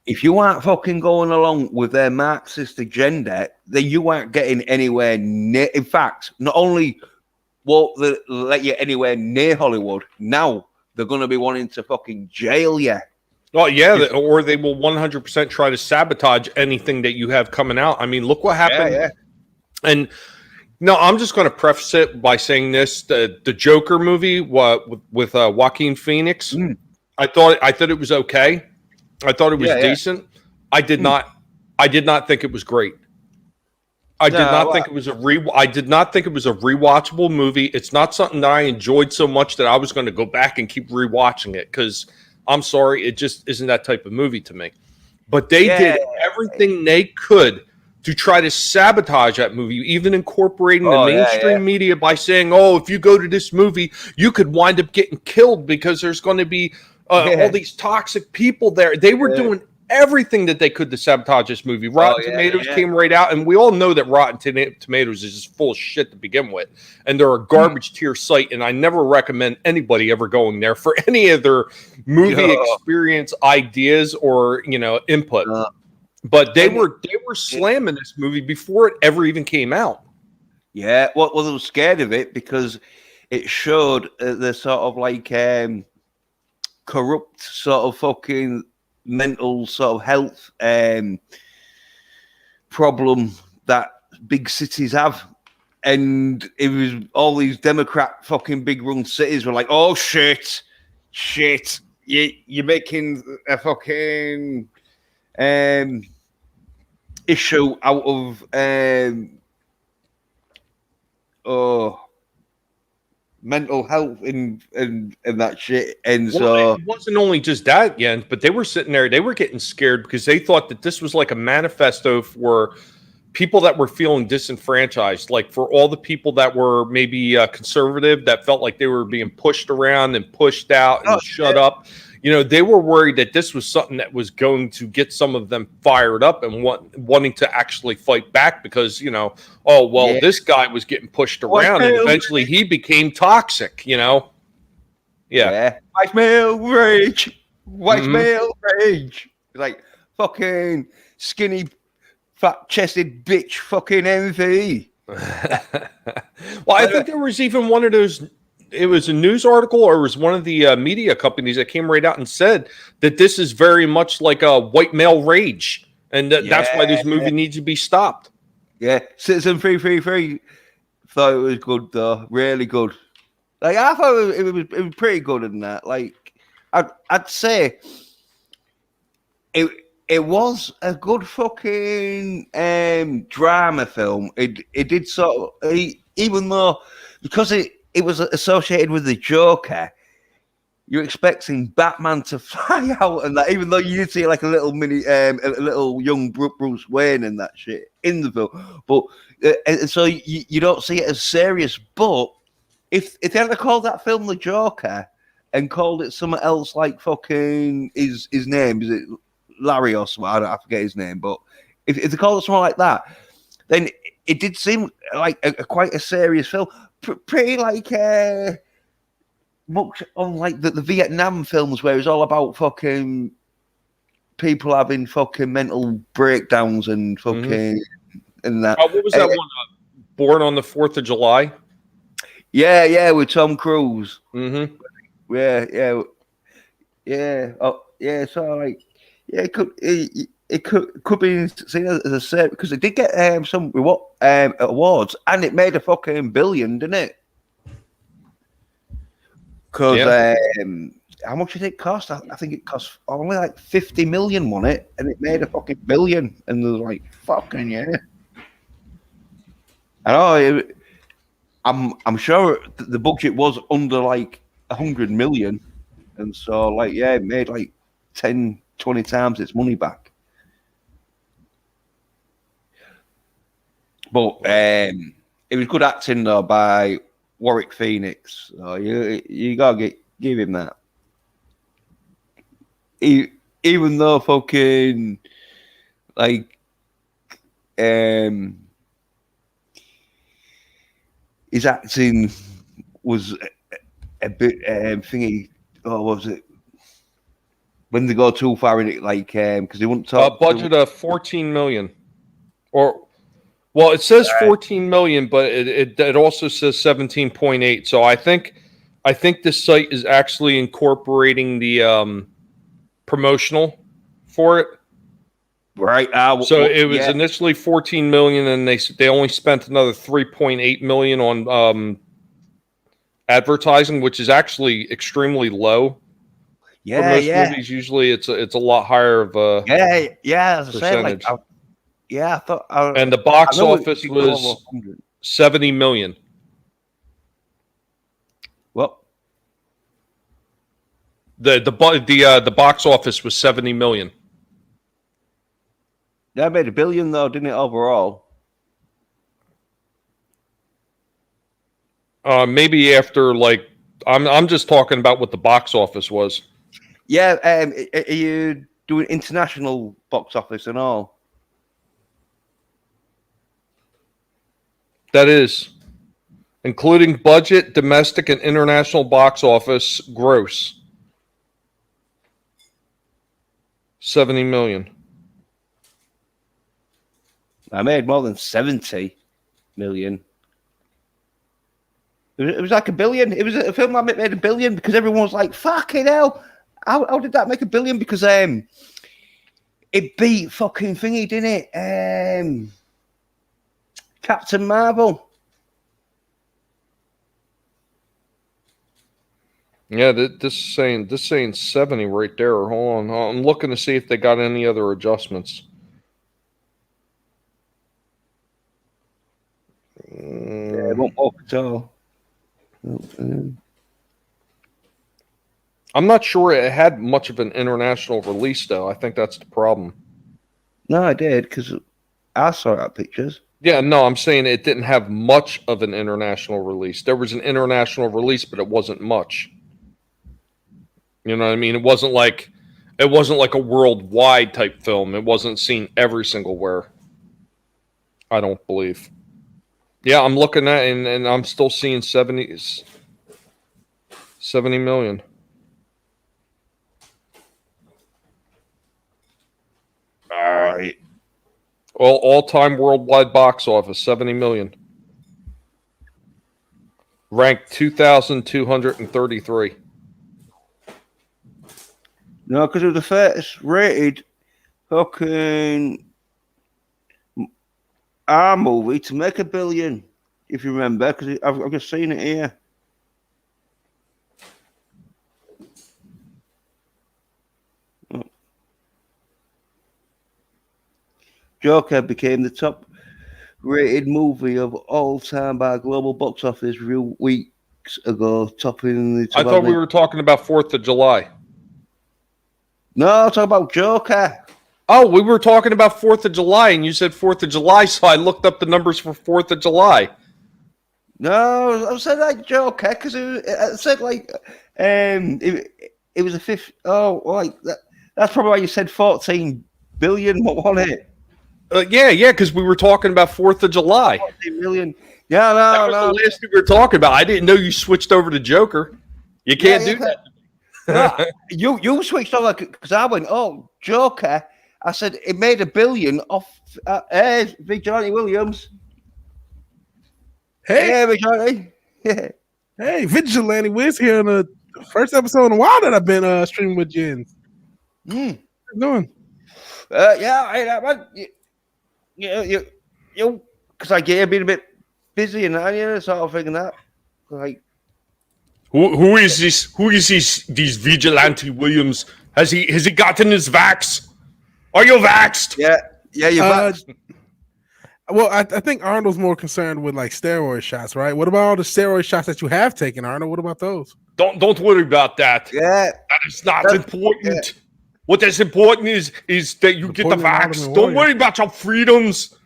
if you aren't fucking going along with their Marxist agenda, then you aren't getting anywhere near. In fact, not only won't they let you anywhere near Hollywood, now they're going to be wanting to fucking jail you. Oh, yeah, or they will 100% try to sabotage anything that you have coming out. I mean, look what happened. Yeah. And no, I'm just going to preface it by saying this: the Joker movie with Joaquin Phoenix. I thought it was okay. I thought it was decent. I did not think it was great. I did not think it was a rewatchable movie. It's not something that I enjoyed so much that I was going to go back and keep rewatching it, because I'm sorry, it just isn't that type of movie to me. But they did everything they could to try to sabotage that movie, even incorporating the mainstream media by saying, "Oh, if you go to this movie, you could wind up getting killed because there's going to be all these toxic people there." They were doing everything that they could to sabotage this movie. Rotten Tomatoes came right out, and we all know that Rotten Tomatoes is just full of shit to begin with, and they're a garbage tier site, and I never recommend anybody ever going there for any of their movie experience ideas or input. But they were slamming this movie before it ever even came out. Yeah, well, they were scared of it because it showed the sort of like corrupt sort of fucking mental sort of health problem that big cities have. And it was all these Democrat fucking big run cities were like, oh shit, you're making a fucking issue out of mental health and that shit. And so it wasn't only just that, Jens, but they were sitting there, they were getting scared because they thought that this was like a manifesto for people that were feeling disenfranchised, like for all the people that were maybe conservative, that felt like they were being pushed around and pushed out and shut up. They were worried that this was something that was going to get some of them fired up and wanting to actually fight back because, this guy was getting pushed around and eventually he became toxic, Yeah. White male rage. White male rage. Like fucking skinny, fat-chested bitch fucking envy. Well, I think there was even one of those. It was a news article or it was one of the media companies that came right out and said that this is very much like a white male rage. And that's why this movie needs to be stopped. Yeah. Citizen 333 thought it was good, though. Really good. Like, I thought it was pretty good in that. Like, I'd say it was a good fucking drama film. It did sort of, even though, because it was associated with the Joker, you're expecting Batman to fly out and that, even though you did see like a little mini, a little young Bruce Wayne and that shit in the film. But so you don't see it as serious. But if they had called that film The Joker and called it something else, like fucking his name, is it Larry or something? I forget his name. But if they called it something like that, then it did seem like quite a serious film. Pretty like much on like the Vietnam films where it's all about fucking people having fucking mental breakdowns and fucking and that. What was that one? Born on the 4th of July? Yeah, with Tom Cruise. Mm-hmm. Yeah. Oh, yeah. So like, yeah, it could be seen as a set because it did get some awards and it made a fucking billion, didn't it? Because how much did it cost? I think it cost only like 50 million on it, and it made a fucking billion. And they was like, fucking yeah. I know. I'm sure the budget was under like 100 million, and so like it made like 10, 20 times its money back. But it was good acting though by Warwick Phoenix. So you gotta give him that. Even though fucking like his acting was a bit thingy. Oh, what was it? When they go too far in it, like because they wouldn't talk. Budget of 14 million, or well, it says 14 million, but it also says 17.8. So I think this site is actually incorporating the promotional for it. Right. So it was initially 14 million, and they only spent another 3.8 million on advertising, which is actually extremely low. For most movies, usually it's a lot higher of a as I said, like, I thought. And the box office was 70 million. Well, the box office was 70 million. That made $1 billion though, didn't it? Overall, maybe after I'm just talking about what the box office was. Yeah, are you doing international box office and all. That is, including budget, domestic, and international box office gross. 70 million. I made more than 70 million. It was like $1 billion. It was a film that made $1 billion because everyone was like, fucking hell. How did that make $1 billion? Because it beat fucking thingy, didn't it? Captain Marvel. Yeah, this is saying 70 right there. Hold on. I'm looking to see if they got any other adjustments. Yeah, it won't walk at all. I'm not sure it had much of an international release, though. I think that's the problem. No, I did because I saw it at pictures. Yeah, no, I'm saying it didn't have much of an international release. There was an international release, but it wasn't much. You know what I mean? It wasn't like a worldwide type film. It wasn't seen every single where. I don't believe. Yeah, I'm looking at and I'm still seeing 70 million. All right. Well, all-time worldwide box office, 70 million. Ranked 2,233. No, because it was the first rated fucking R movie to make $1 billion, if you remember, because I've just seen it here. Joker became the top rated movie of all time by global box office weeks ago, topping the. I thought we were talking about 4th of July. No, I'm talking about Joker. Oh, we were talking about 4th of July, and you said 4th of July, so I looked up the numbers for 4th of July. No, I said like Joker because I said like it was a fifth. Oh, like that. That's probably why you said 14 billion. What was it? Yeah, because we were talking about 4th of July. 14 million. Yeah, that was the last thing we were talking about. I didn't know you switched over to Joker. You can't do that. No, you switched over because I went, oh, Joker. I said it made $1 billion off Vigilante Williams. Hey, Vigilante. Yeah. Hey, Vigilante Wiz here on the first episode in a while that I've been streaming with Jens. How you doing? You because I get been a bit busy and that, sort of thing, that like. Who is this? Who is these Vigilante Williams? Has he gotten his vax? Are you vaxxed? Yeah, you're vaxxed. Well, I think Arnold's more concerned with like steroid shots, right? What about all the steroid shots that you have taken, Arnold? What about those? Don't worry about that. Yeah, that is not important. Yeah. What is important is that you get the vax. Don't worry about your freedoms.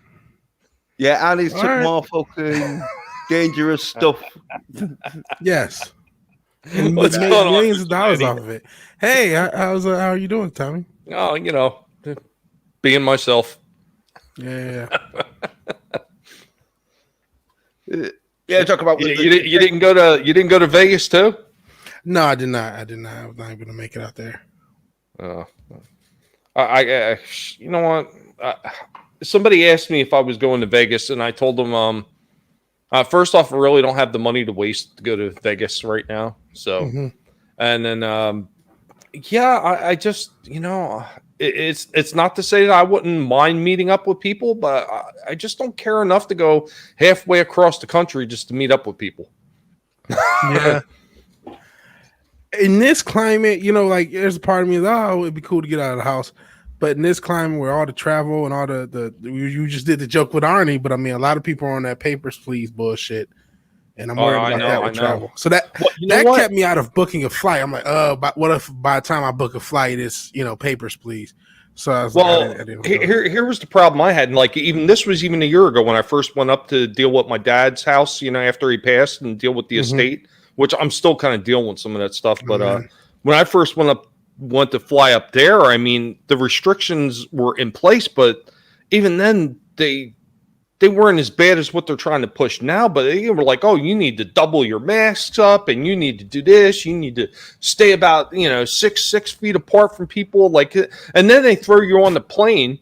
Yeah, and he's took more fucking dangerous stuff. Yes. And what's made millions of dollars off of it. Hey, how are you doing, Tommy? Oh, being myself. Yeah. Talk about you didn't go to Vegas too? No, I did not. I was not able to make it out there. I you know what? Somebody asked me if I was going to Vegas, and I told them, first off, I really don't have the money to waste to go to Vegas right now. So, and then, I just, it's not to say that I wouldn't mind meeting up with people, but I just don't care enough to go halfway across the country just to meet up with people. Yeah. In this climate, like there's a part of me that it'd be cool to get out of the house. But in this climate where all the travel and all you just did the joke with Arnie, but I mean a lot of people are on that papers please bullshit, and I'm worried about that with travel. So that kept me out of booking a flight. I'm like, but what if by the time I book a flight, it's papers please. So I was I didn't here was the problem I had, and like this was even a year ago when I first went up to deal with my dad's house, after he passed and deal with the estate, which I'm still kind of dealing with some of that stuff. But when I first went up want to fly up there, I mean, the restrictions were in place, but even then, they weren't as bad as what they're trying to push now. But they were like, oh, you need to double your masks up, and you need to do this. You need to stay about 6 feet apart from people. Like, and then they throw you on the plane,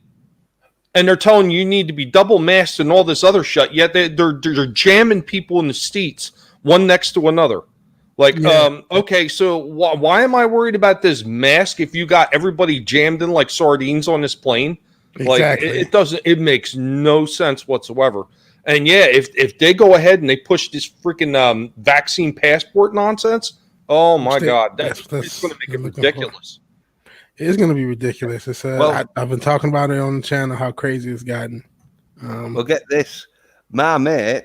and they're telling you need to be double masked and all this other shit. Yet they're jamming people in the seats one next to another. Like, okay, so why am I worried about this mask if you got everybody jammed in like sardines on this plane? Like, Exactly. it makes no sense whatsoever. And yeah, if they go ahead and they push this freaking vaccine passport nonsense, oh my God, it's going to make it ridiculous. It's going to be ridiculous. It's I've been talking about it on the channel, how crazy it's gotten. Well, get this. My mate,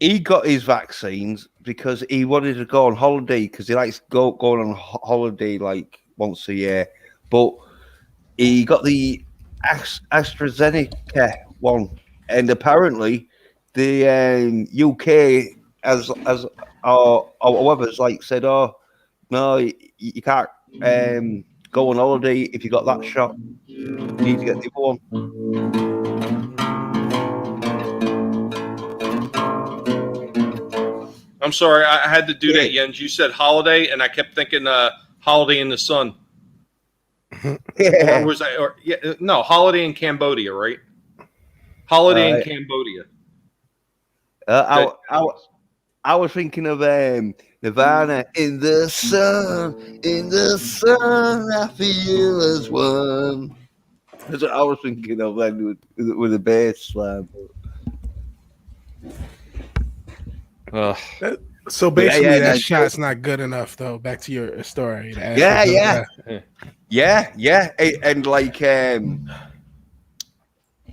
he got his vaccines because he wanted to go on holiday because he likes going on holiday like once a year. But he got the AstraZeneca one, and apparently the UK or whoever's like said, oh no, you can't go on holiday if you got that shot. You need to get the other one. I'm sorry, I had to do that, Jens. You said holiday, and I kept thinking Holiday in the Sun. Or was I? No, Holiday in Cambodia, right? Holiday in Cambodia. I was thinking of Nirvana. In the sun, I feel as one. That's what I was thinking of then with the bass slam. So basically, that shot's not good enough, though. Back to your story. Yeah. And like,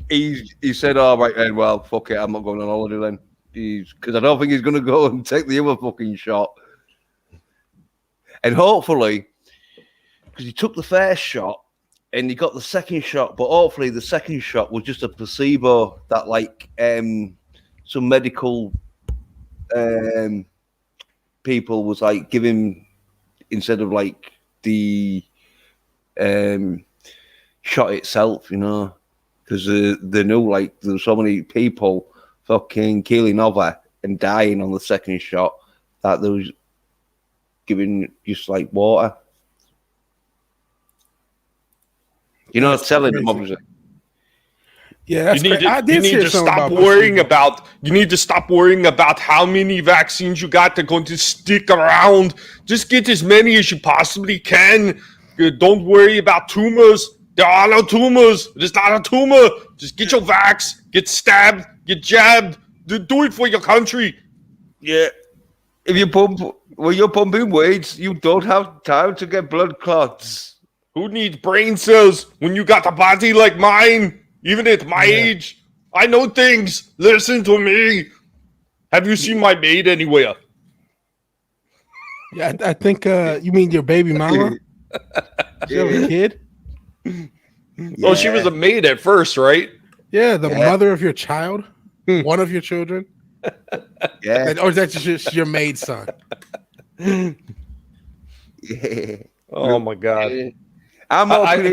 he said, "All right, then. Well, fuck it. I'm not going on holiday then." Because I don't think he's going to go and take the other fucking shot. And hopefully, because he took the first shot and he got the second shot, but hopefully the second shot was just a placebo that, like, some medical people was like giving instead of like the shot itself, because they knew like there were so many people fucking keeling over and dying on the second shot that they was giving just like water. Telling them obviously. Yeah, that's you need to stop worrying about how many vaccines you got. They're going to stick around. Just get as many as you possibly can. Don't worry about tumors. There are no tumors. It is not a tumor. Just get your vax. Get stabbed. Get jabbed. Do it for your country. Yeah. If when you're pumping weights, you don't have time to get blood clots. Who needs brain cells when you got a body like mine? Even at my age, I know things. Listen to me. Have you seen my maid anywhere? Yeah, I think you mean your baby mama? She have a kid? Well, she was a maid at first, right? Yeah, the mother of your child? One of your children? Yeah. Or is that just your maid son? Yeah. Oh, my God. You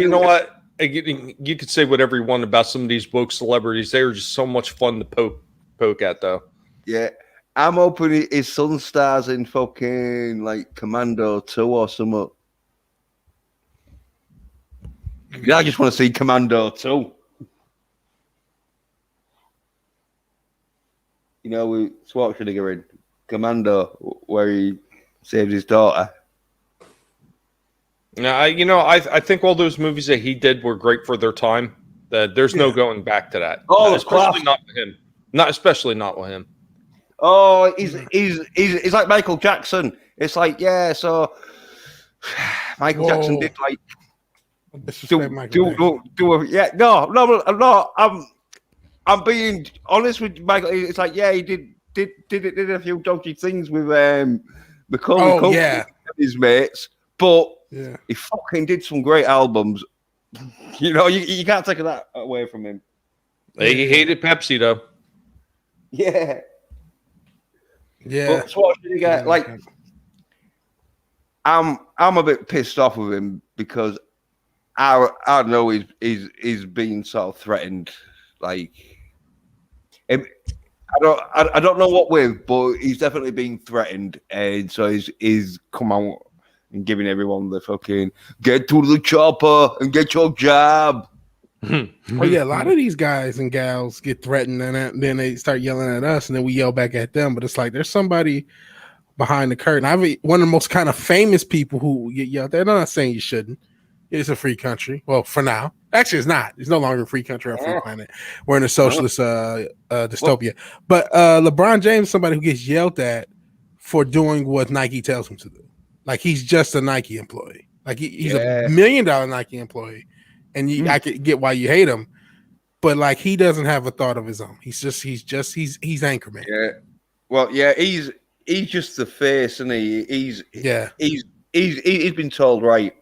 know what? You could say whatever you want about some of these woke celebrities. They were just so much fun to poke at, though. Yeah. I'm hoping his son stars in fucking like Commando 2 or something. I just want to see Commando 2. With Schwarzenegger in Commando, where he saved his daughter. Now, I think all those movies that he did were great for their time. There's no going back to that. Oh, especially not with him. Especially not with him. Oh, he's like Michael Jackson. It's like, yeah, so Michael Jackson did like I'm being honest with Michael. It's like, yeah, he did a few dodgy things with Macaulay Culkin and his mates, but he fucking did some great albums. You can't take that away from him. He hated Pepsi though. Yeah. Yeah. But what should you get? Like, I'm a bit pissed off with him because I know he's being sort of threatened. Like, I don't know what with, but he's definitely being threatened, and so he's come out and giving everyone the fucking get to the chopper and get your job. Oh yeah, a lot of these guys and gals get threatened, and then they start yelling at us, and then we yell back at them. But it's like there's somebody behind the curtain. One of the most kind of famous people who get yelled at. I'm not saying you shouldn't. It's a free country. Well, for now, actually, it's not. It's no longer a free country or a free planet. We're in a socialist dystopia. But LeBron James is somebody who gets yelled at for doing what Nike tells him to do. Like he's just a Nike employee. Like he's $1 million Nike employee, and I could get why you hate him. But like he doesn't have a thought of his own. He's Anchorman. Yeah. Well, yeah, he's just the face, and he's been told, right,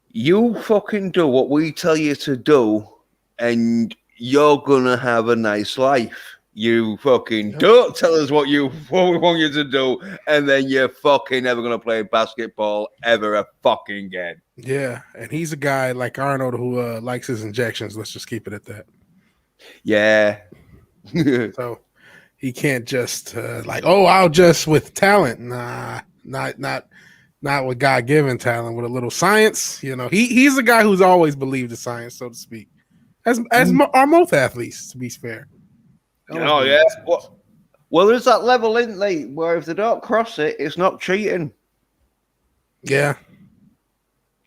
you fucking do what we tell you to do, and you're gonna have a nice life. You fucking don't tell us what we want you to do, and then you're fucking never gonna play basketball ever fucking again. Yeah, and he's a guy like Arnold who likes his injections. Let's just keep it at that. Yeah. So he can't just I'll just with talent. Nah, not with God-given talent, with a little science. You know, he's a guy who's always believed in science, so to speak. As are most athletes, to be fair. Oh yeah. Well, there's that level, isn't there, where if they don't cross it, it's not cheating. Yeah.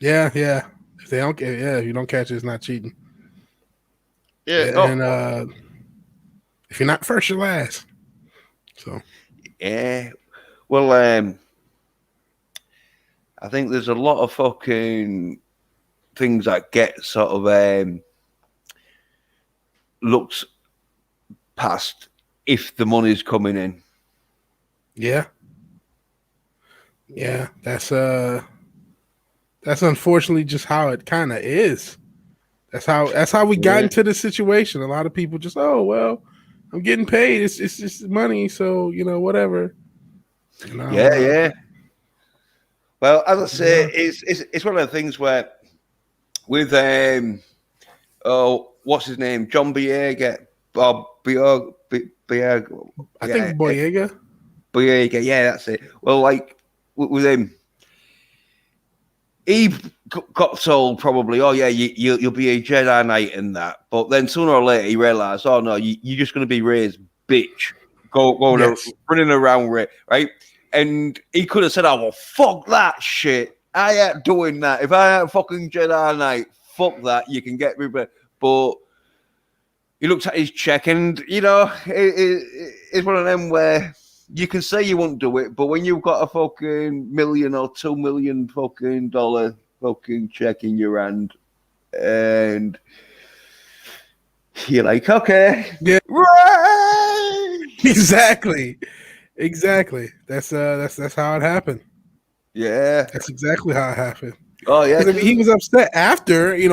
If you don't catch it, it's not cheating. Yeah. And if you're not first, you're last. So yeah. Well, I think there's a lot of fucking things that get sort of looked past if the money's coming in. Yeah, that's unfortunately just how it kind of is. That's how we got into the situation. A lot of people just, oh well, I'm getting paid. It's just money, so whatever. Yeah. Well, as I say, it's one of the things where with what's his name, John Boyega, Bob Boyega, I think Boyega. Boyega, yeah, that's it. Well, like with him, he got told probably, oh yeah, you'll be a Jedi Knight and that, but then sooner or later he realized, oh no, you're just going to be raised bitch, running around, right? And he could have said, oh well, fuck that shit. I ain't doing that. If I ain't fucking Jedi Knight, fuck that. You can get me, but he looked at his check, and it's one of them where you can say you won't do it, but when you've got a fucking $1 million or $2 million fucking dollar fucking check in your hand, and you're like, okay, yeah, right, exactly. That's how it happened. Yeah, that's exactly how it happened. Oh yeah, he was upset after he's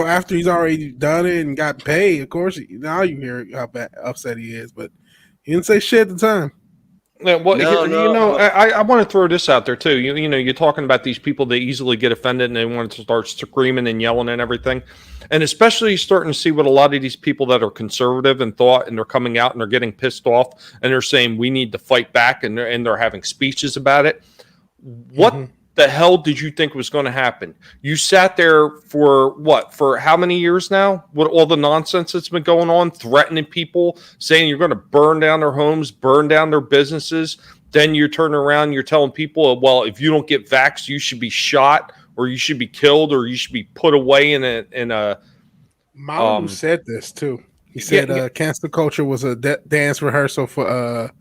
already done it and got paid. Of course, now you hear how upset he is, but he didn't say shit at the time. Yeah, well, I want to throw this out there too. You're talking about these people that easily get offended and they want to start screaming and yelling and everything, and especially starting to see what a lot of these people that are conservative in thought and they're coming out and they're getting pissed off and they're saying we need to fight back and they're having speeches about it. What the hell did you think was going to happen? You sat there for how many years now? With all the nonsense that's been going on, threatening people, saying you're going to burn down their homes, burn down their businesses. Then you turn around, you're telling people, well, if you don't get vaxxed, you should be shot, or you should be killed, or you should be put away in a. Mom said this too. He said cancel culture was a dance rehearsal for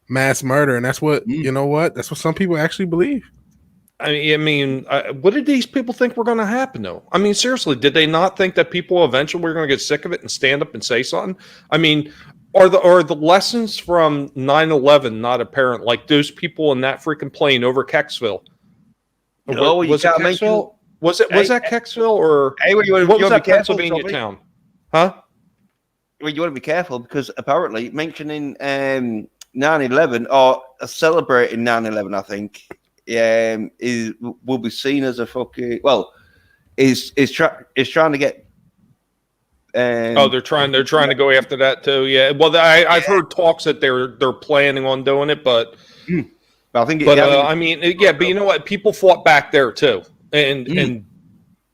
mass murder, and that's what that's what some people actually believe. I mean, what did these people think were going to happen, though? I mean, seriously, did they not think that people eventually were going to get sick of it and stand up and say something? I mean, are the lessons from 9/11 not apparent? Like those people in that freaking plane over Kecksville? No, was it Kecksville? Was that Kecksville or what was that Pennsylvania town? Huh? Well, you want to be careful because apparently mentioning 9/11 or celebrating 9/11, I think. will be seen as a fucking is trying to get. They're trying to go after that too. Yeah. Well, I've heard talks that they're planning on doing it, but I think. I mean, yeah. But you know what? People fought back there too, and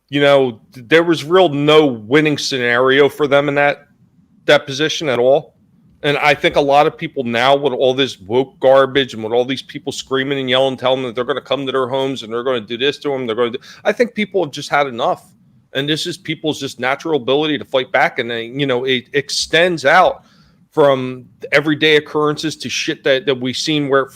you know there was no winning scenario for them in that position at all. And I think a lot of people now, with all this woke garbage and with all these people screaming and yelling, telling them that they're going to come to their homes and they're going to do this to them, I think people have just had enough. And this is people's just natural ability to fight back. And then, you know, it extends out from everyday occurrences to shit that we've seen where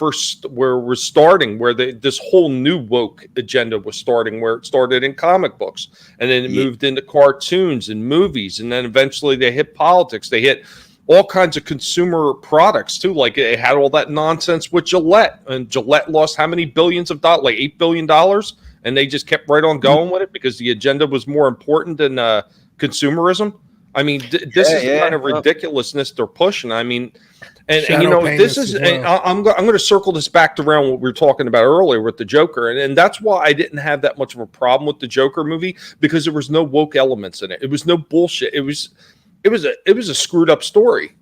we're starting, where this whole new woke agenda was starting, where it started in comic books and then it moved into cartoons and movies. And then eventually they hit politics. They hit all kinds of consumer products too. Like it had all that nonsense with Gillette, and Gillette lost how many billions of dollars, like $8 billion. And they just kept right on going with it because the agenda was more important than consumerism. I mean, this is the kind of ridiculousness they're pushing. I mean, and you know, this is, and I'm going to circle this back to around what we were talking about earlier with the Joker. And that's why I didn't have that much of a problem with the Joker movie, because there was no woke elements in it. It was no bullshit. It was a screwed up story.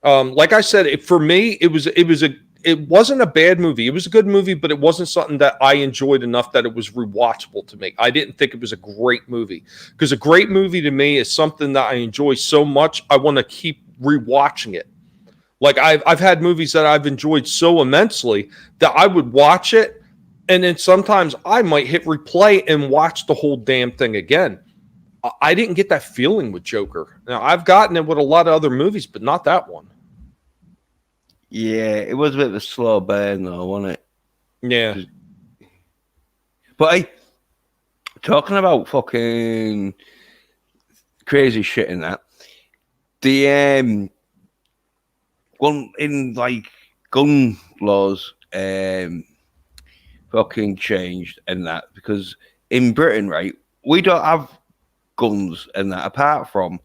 Like I said, for me, it wasn't a bad movie. It was a good movie, but it wasn't something that I enjoyed enough that it was rewatchable to me. I didn't think it was a great movie, because a great movie to me is something that I enjoy so much I want to keep rewatching it. Like I've had movies that I've enjoyed so immensely that I would watch it, and then sometimes I might hit replay and watch the whole damn thing again. I didn't get that feeling with Joker. Now, I've gotten it with a lot of other movies, but not that one. Yeah, it was a bit of a slow burn, though, wasn't it? Yeah. But hey, talking about fucking crazy shit in that, the one in like gun laws fucking changed and that, because in Britain, right, we don't have guns and that, apart from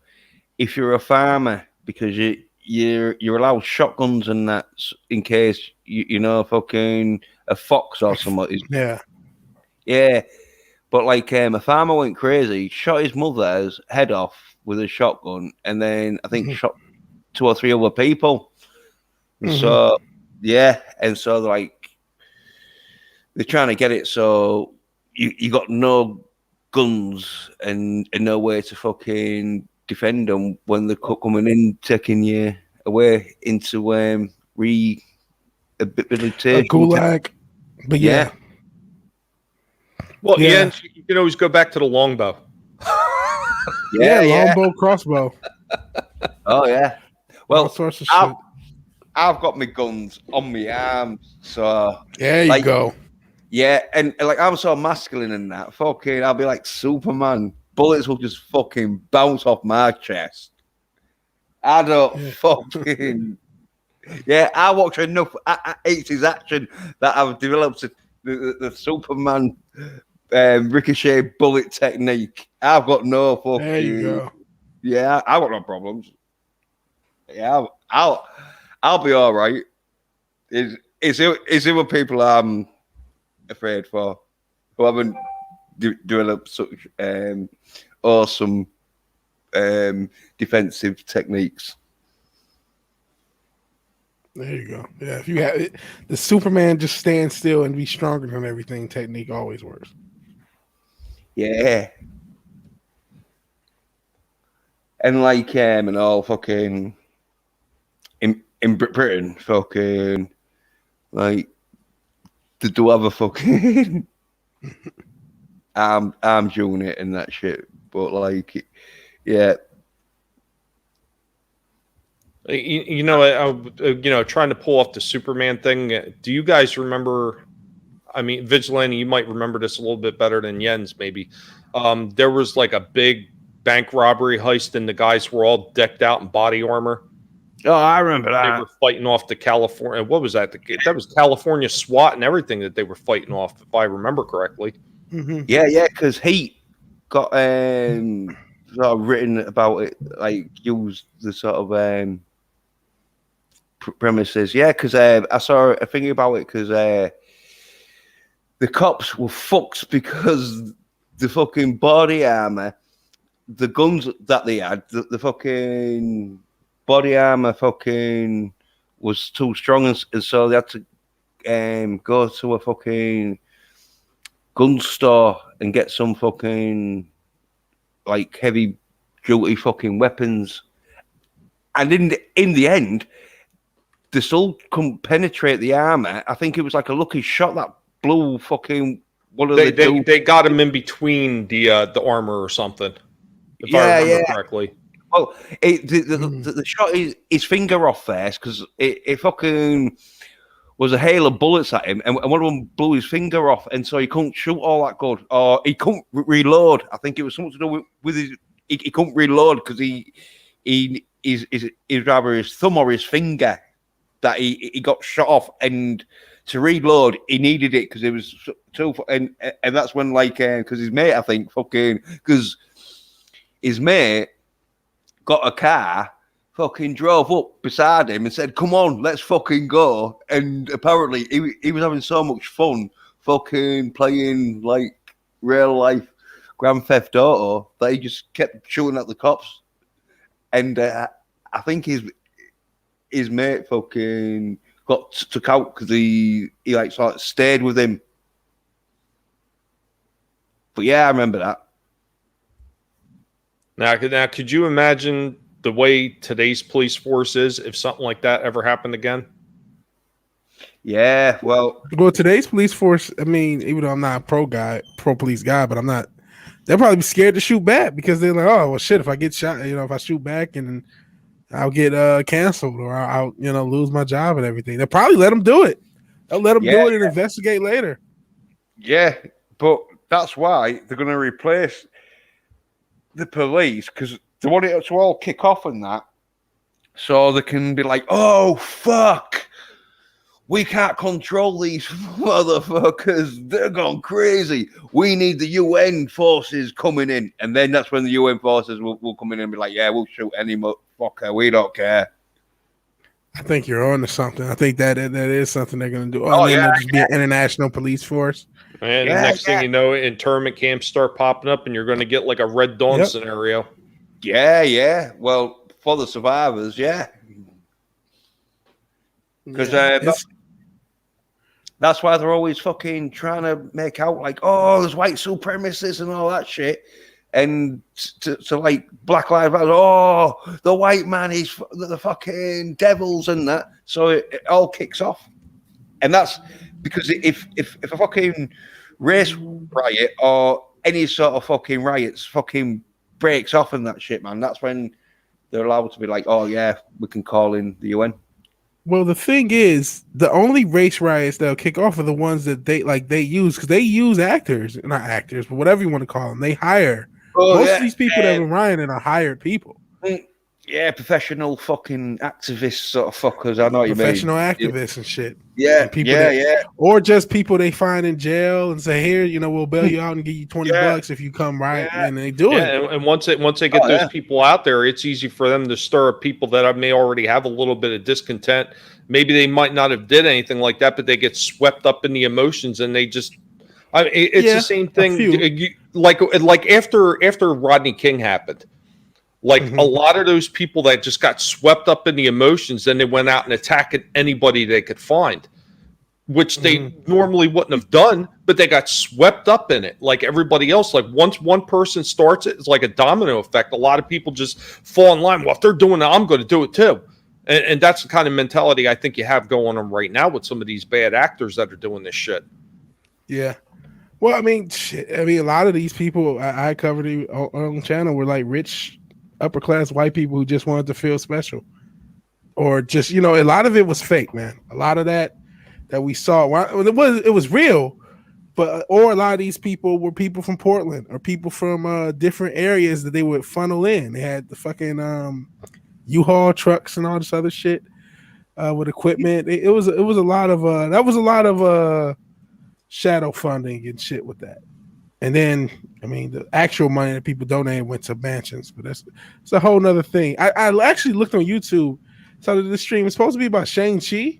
if you're a farmer, because you're allowed shotguns and that in case you know fucking a fox or something. Yeah. But like a farmer went crazy, shot his mother's head off with a shotgun, and then I think shot 2 or 3 other people. So and so like they're trying to get it so you got no guns and no way to fucking defend them when they're coming in, taking you away into rehabilitation. Gulag. But yeah. Well, yeah, you can always go back to the longbow. Longbow, crossbow. Oh yeah. Well, all sorts of shit. I've got my guns on my arms, so there you go. Yeah, and like I'm so masculine in that. Fucking, I'll be like Superman. Bullets will just fucking bounce off my chest. I don't fucking. Yeah, I watch enough 80s action that I've developed the Superman ricochet bullet technique. I've got no fucking. There you go. Yeah, I've got no problems. Yeah, I'll be all right. It's other people I'm afraid for, who haven't developed such awesome defensive techniques. There you go. Yeah, if you have it, the Superman just stand still and be stronger than everything technique always works. Yeah. And like and all fucking in Britain, fucking like to do have a fucking arms unit and that shit, but like yeah. You know, trying to pull off the Superman thing. Do you guys remember? I mean, Vigilante, you might remember this a little bit better than Jens, maybe. There was like a big bank robbery heist, and the guys were all decked out in body armor. Oh, I remember that. They were fighting off the California. What was that? That was California SWAT and everything that they were fighting off, if I remember correctly. Mm-hmm. Yeah, because Heat got sort of written about it, like used the sort of premises. Yeah, because I saw a thing about it because the cops were fucked because the fucking body armor, the guns that they had, the fucking body armor fucking was too strong, and so they had to go to a fucking gun store and get some fucking like heavy duty fucking weapons. And in the end, they still couldn't penetrate the armor. I think it was like a lucky shot that blew fucking one of the dudes. They got him in between the armor or something, if I remember correctly. Well, the shot his finger off first because it fucking was a hail of bullets at him, and one of them blew his finger off, and so he couldn't shoot all that good, or he couldn't reload. I think it was something to do with his. He couldn't reload because his rather his thumb or his finger that he got shot off, and to reload he needed it because it was too. And that's when because his mate, I think, because his mate got a car, fucking drove up beside him and said, "Come on, let's fucking go." And apparently he was having so much fun fucking playing like real life Grand Theft Auto that he just kept shooting at the cops. And I think his mate fucking got took out because he like sort of stayed with him. But yeah, I remember that. Now, could you imagine the way today's police force is if something like that ever happened again? Yeah, well, today's police force, I mean, even though I'm not a pro police guy, but I'm not. They'll probably be scared to shoot back because they're like, oh well, shit. If I get shot, if I shoot back, and I'll get canceled or I'll lose my job and everything. They'll probably let them do it. They'll let them do it and investigate later. Yeah, but that's why they're going to replace the police because they want it to all kick off and that, so they can be like, "Oh fuck, we can't control these motherfuckers. They're gone crazy. We need the UN forces coming in," and then that's when the UN forces will come in and be like, "Yeah, we'll shoot any motherfucker. We don't care." I think you're on to something. I think that is something they're going to do. Oh yeah, just be an international police force. And the next thing you know, internment camps start popping up, and you're going to get like a Red Dawn scenario. Yeah. Well, for the survivors, because that's why they're always fucking trying to make out like, oh, there's white supremacists and all that shit, and to like Black Lives Matter. Oh, the white man is the fucking devils and that. So it all kicks off, and that's because if a fucking race riot or any sort of fucking riots fucking breaks off and that shit, man, that's when they're allowed to be like, oh yeah, we can call in the UN. Well, the thing is, the only race riots that'll kick off are the ones that they use because they use not actors, but whatever you want to call them. They hire most of these people that are rioting are hired people. Yeah, professional fucking activists, sort of fuckers. I know what you mean. Professional activists and shit. Yeah, and people or just people they find in jail and say, "Here, we'll bail you out and give you $20 if you come riot," and they do it. And once they get those people out there, it's easy for them to stir up people that may already have a little bit of discontent. Maybe they might not have did anything like that, but they get swept up in the emotions and they just. I mean, it's the same thing. Like after Rodney King happened. Like a lot of those people that just got swept up in the emotions, then they went out and attacked anybody they could find, which they normally wouldn't have done, but they got swept up in it like everybody else. Like once one person starts it, it's like a domino effect. A lot of people just fall in line. Well, if they're doing it, I'm going to do it too. And that's the kind of mentality I think you have going on right now with some of these bad actors that are doing this shit. Yeah. Well, I mean, a lot of these people I covered on the channel were like rich, upper class white people who just wanted to feel special, or just a lot of it was fake, man. A lot of that we saw, it was real, but or a lot of these people were people from Portland or people from different areas that they would funnel in. They had the fucking U-Haul trucks and all this other shit with equipment. It was a lot of that was a lot of shadow funding and shit with that. And then, I mean, the actual money that people donated went to mansions, but it's a whole nother thing. I actually looked on YouTube, saw that this stream is supposed to be about Shang-Chi,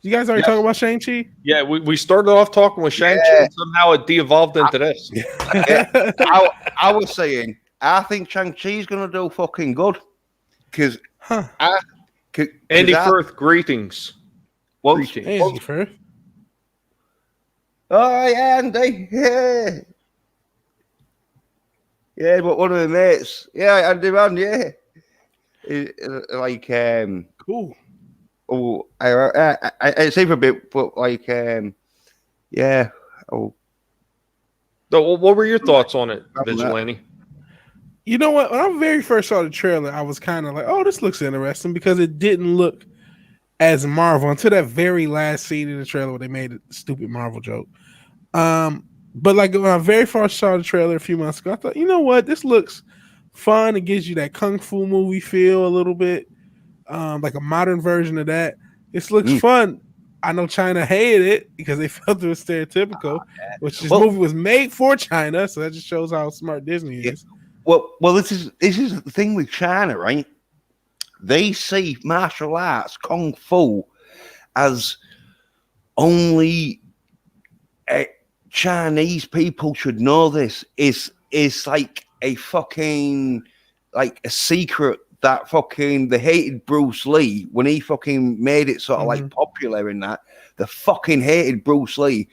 You guys already Yes. talk about Shang-Chi? Yeah, we started off talking with Shang-Chi Yeah. and somehow it de-evolved into this. Yeah, I was saying, I think Shang-Chi's going to do fucking good. Because Huh. Andy Firth, greetings. Once, Andy Firth. oh, yeah, Andy. Yeah. Yeah, but one of my mates. Yeah, Andy Man, yeah. Like, Cool. oh, it's even a bit, but like, yeah. Oh, So, what were your thoughts on it, Vigilante? You know what? When I very first saw the trailer, I was kind of like, "Oh, this looks interesting," because it didn't look as Marvel until that very last scene in the trailer where they made a stupid Marvel joke. But like when I very first saw the trailer a few months ago, I thought, you know what, this looks fun. It gives you that kung fu movie feel a little bit, like a modern version of that. This looks fun. I know China hated it because they felt it was stereotypical, which this movie was made for China, so that just shows how smart Disney is. Well, this is the thing with China, right? They see martial arts, kung fu, as only Chinese people should know. This is like a fucking like a secret that fucking they hated Bruce Lee when he fucking made it sort of like popular in that. They fucking hated Bruce Lee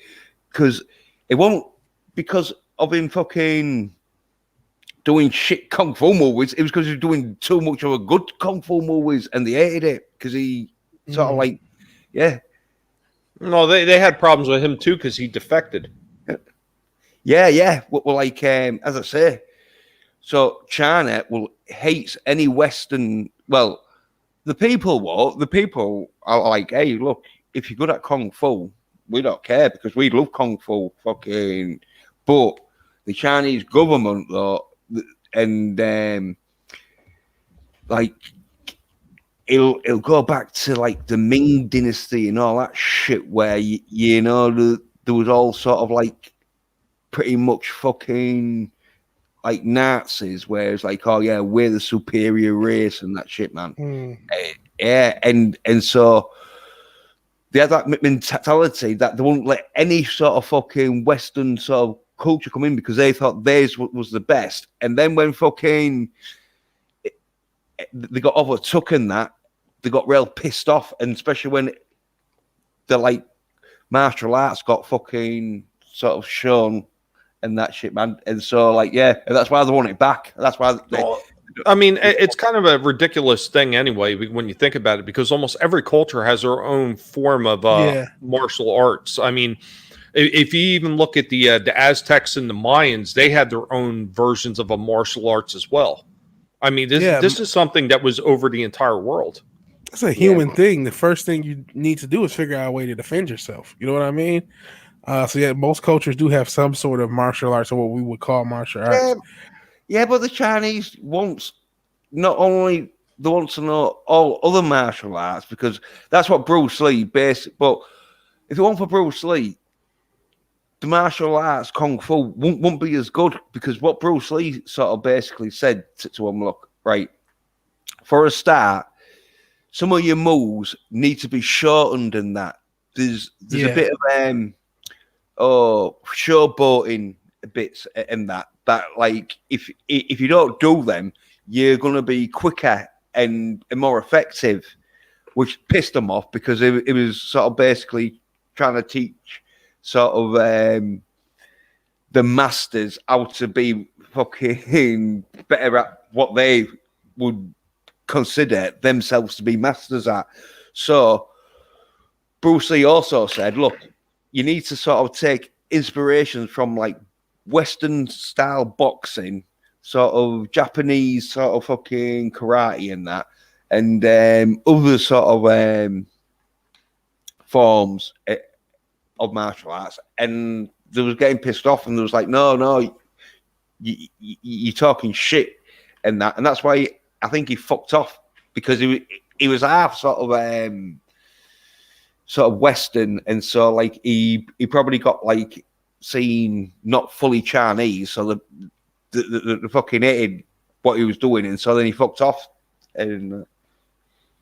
because it won't because of him fucking doing shit kung fu movies. It was because he was doing too much of a good kung fu movies, and they hated it because he sort of like, yeah. No, they had problems with him too because he defected. Yeah. Well, like as I say, so China hates any Western. Well, the people are like, hey, look, if you're good at kung fu, we don't care because we love kung fu, fucking. But the Chinese government though, and like it'll go back to like the Ming Dynasty and all that shit where you know there was all sort of like pretty much fucking like Nazis, where it's like, oh yeah, we're the superior race and that shit, man. Yeah, and so they had that mentality that they wouldn't let any sort of fucking Western sort of culture come in because they thought theirs was the best. And then when fucking they got overtook in that, they got real pissed off, and especially when the like martial arts got fucking sort of shown and that shit, man. And so, like, yeah, that's why they want it back. That's why. I mean, it's kind of a ridiculous thing anyway when you think about it, because almost every culture has their own form of martial arts. I mean, if you even look at the Aztecs and the Mayans, they had their own versions of a martial arts as well. I mean, this is something that was over the entire world. It's a human thing. The first thing you need to do is figure out a way to defend yourself. You know what I mean? So yeah, most cultures do have some sort of martial arts, or what we would call martial arts. Yeah, but the Chinese not only they want to know all other martial arts because that's what Bruce Lee based. But if you want for Bruce Lee, the martial arts kung fu won't be as good because what Bruce Lee sort of basically said to him, look, right, for a start, some of your moves need to be shortened in that. There's a bit of showboating bits in that like if you don't do them, you're gonna be quicker and more effective, which pissed him off because it was sort of basically trying to teach sort of the masters how to be fucking better at what they would consider themselves to be masters at. So Bruce Lee also said, look, you need to sort of take inspirations from like Western style boxing, sort of Japanese sort of fucking karate and that, and other sort of forms of martial arts. And they was getting pissed off, and they was like, no, you're talking shit and that, and that's why I think he fucked off because he was half sort of Western, and so like he probably got like seen not fully Chinese, so the fucking hated what he was doing, and so then he fucked off. And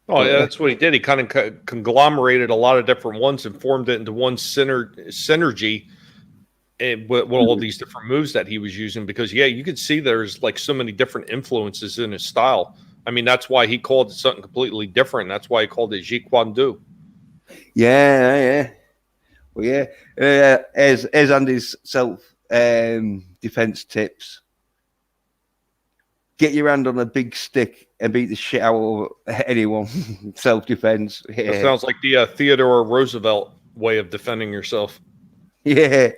Oh, yeah, that's what he did. He kind of conglomerated a lot of different ones and formed it into one synergy with all these different moves that he was using. Because, yeah, you could see there's like so many different influences in his style. I mean, that's why he called it something completely different. That's why he called it Jeet Kune Do. Yeah. Well, yeah. As Andy's self defense tips. Get your hand on a big stick and beat the shit out of anyone. Self-defense. Yeah. That sounds like the Theodore Roosevelt way of defending yourself. Yeah.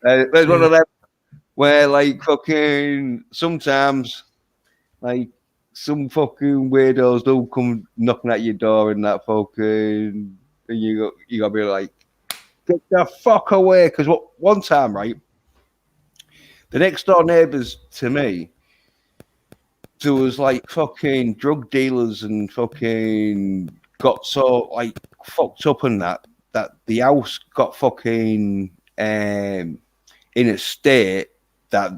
There's one of them where, like, fucking sometimes, like, some fucking weirdos don't come knocking at your door and that fucking, and you gotta be like, get the fuck away. Because one time, right, the next door neighbours to me, there was like fucking drug dealers and fucking got so like fucked up and that the house got fucking in a state that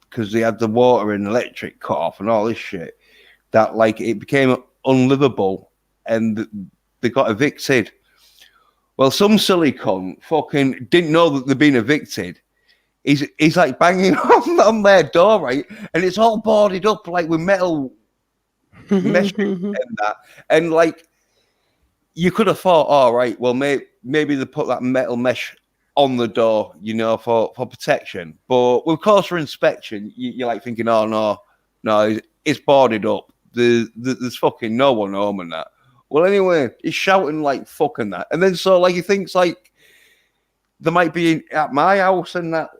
because they had the water and electric cut off and all this shit that like it became unlivable and they got evicted. Well, some silly cunt fucking didn't know that they'd been evicted. He's like banging on their door, right? And it's all boarded up like with metal mesh and that. And like you could have thought, all right, well maybe they put that metal mesh on the door, you know, for protection. But with closer inspection, you're like thinking, oh no, it's boarded up. There's fucking no one home and that. Well, anyway, he's shouting like fucking that, and then so like he thinks like they might be at my house and that.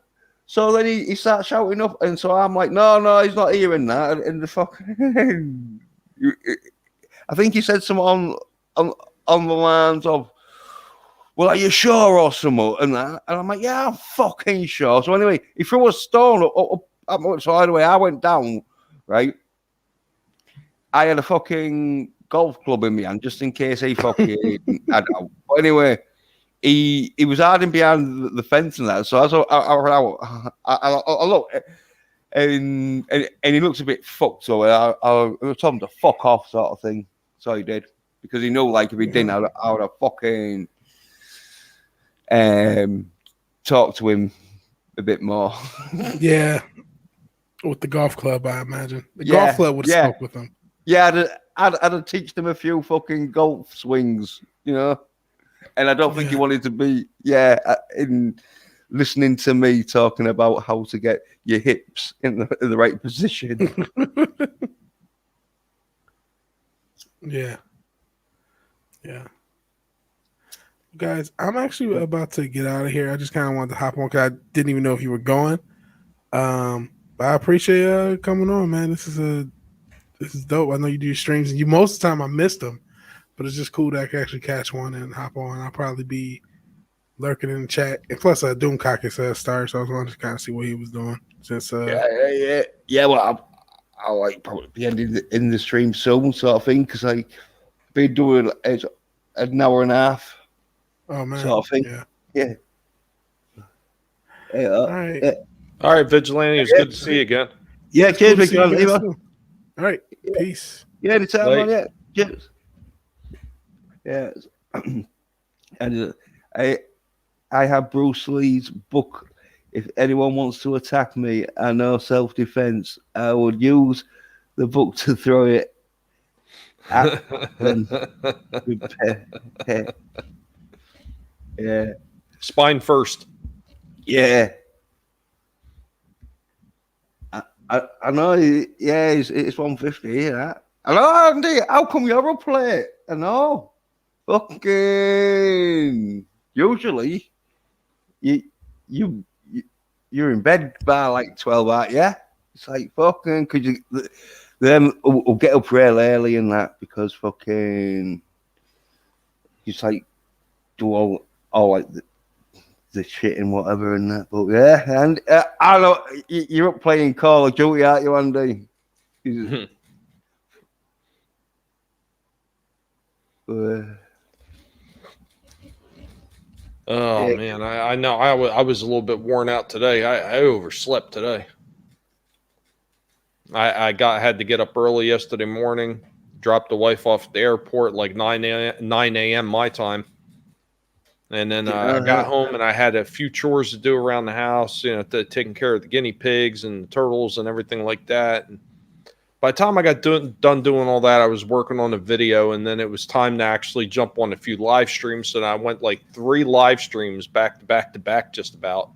So then he starts shouting up, and so I'm like, no, he's not hearing that. And the fucking, I think he said something on the lines of, "Well, are you sure?" or something, and that. And I'm like, "Yeah, I'm fucking sure." So anyway, he threw a stone up. So anyway, I went down. Right, I had a fucking golf club in my hand just in case he fucking had out. But anyway. He was hiding behind the fence and that. So I look, and he looks a bit fucked. So I told him to fuck off, sort of thing. So he did because he knew, like, if he didn't, I would have fucking talk to him a bit more. Yeah, with the golf club, I imagine the golf club would have spoke with him. Yeah, I'd teach them a few fucking golf swings, you know. And I don't think he wanted to be, in listening to me talking about how to get your hips in the right position. Yeah. Guys, I'm actually about to get out of here. I just kind of wanted to hop on because I didn't even know if you were going. But I appreciate coming on, man. This is dope. I know you do streams, and most of the time I missed them. But it's just cool that I can actually catch one and hop on. I'll probably be lurking in the chat. And plus, Doomcock is started, so I was wanting to kind of see what he was doing. Since yeah. Well, I'll like probably be ending in the stream soon, sort of thing, because like been doing an hour and a half. Oh man, sort of thing. Yeah. All right. All right, Vigilante. It's good to see you again. Yeah, cheers, Vigilante. All right, peace. Yeah, anytime, man. Yeah, cheers. Yeah, and I have Bruce Lee's book. If anyone wants to attack me, I know self-defense. I would use the book to throw it at them. Yeah, spine first. Yeah, I know. Yeah, it's 150. Yeah, I know, Andy. How come you're up late? I know. Fucking usually you're in bed by like 12, aren't you? It's like fucking could you them will get up real early and that because fucking just like do all like the shit and whatever and that. But yeah, and I know you're up playing Call of Duty, aren't you, Andy? Oh man, I know I was a little bit worn out today. I overslept today. I had to get up early yesterday morning, dropped the wife off at the airport like 9 a.m. my time. And then I got home and I had a few chores to do around the house, taking care of the guinea pigs and the turtles and everything like that. And by the time I got done doing all that, I was working on a video, and then it was time to actually jump on a few live streams. So I went like 3 live streams back to back to back, just about.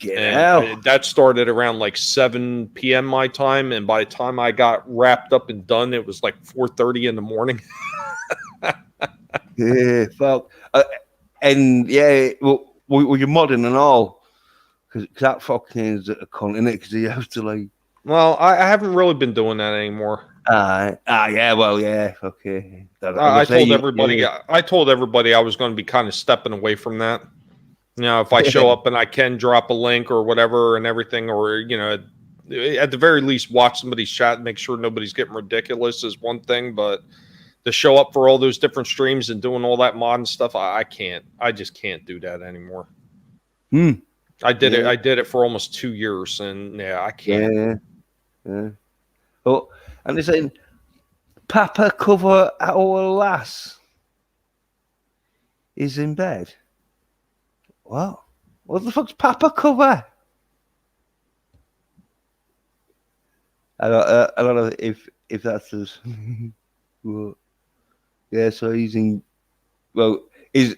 That started around like 7 p.m. my time, and by the time I got wrapped up and done, it was like 4:30 in the morning. Yeah, fuck. And yeah, well, you're modding and all, because that fucking is a cunt, innit? Because you have to like. Well, I haven't really been doing that anymore. Yeah, well, yeah, okay. I told everybody. Yeah. I told everybody I was going to be kind of stepping away from that. If I show up and I can drop a link or whatever and everything, or at the very least, watch somebody's chat and make sure nobody's getting ridiculous is one thing, but to show up for all those different streams and doing all that modern stuff, I can't. I just can't do that anymore. I did it. I did it for almost 2 years, and I can't. Yeah. Oh, and they're saying, Papa cover our lass is in bed. What? What the fuck's Papa cover? I don't know if that's his. Well, yeah, so he's in. Well, his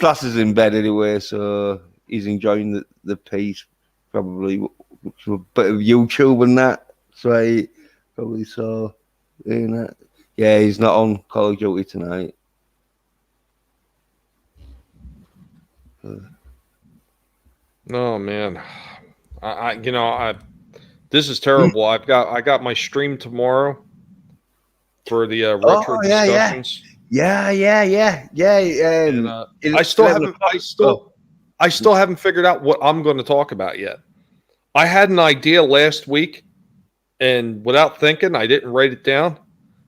lass is in bed anyway, so he's enjoying the peace, probably. A bit of YouTube and that, so I probably saw that. Yeah, he's not on Call of Duty tonight. Oh man, this is terrible. I got my stream tomorrow for the retro discussions. Yeah. And, I still haven't figured out what I'm going to talk about yet. I had an idea last week, and without thinking, I didn't write it down.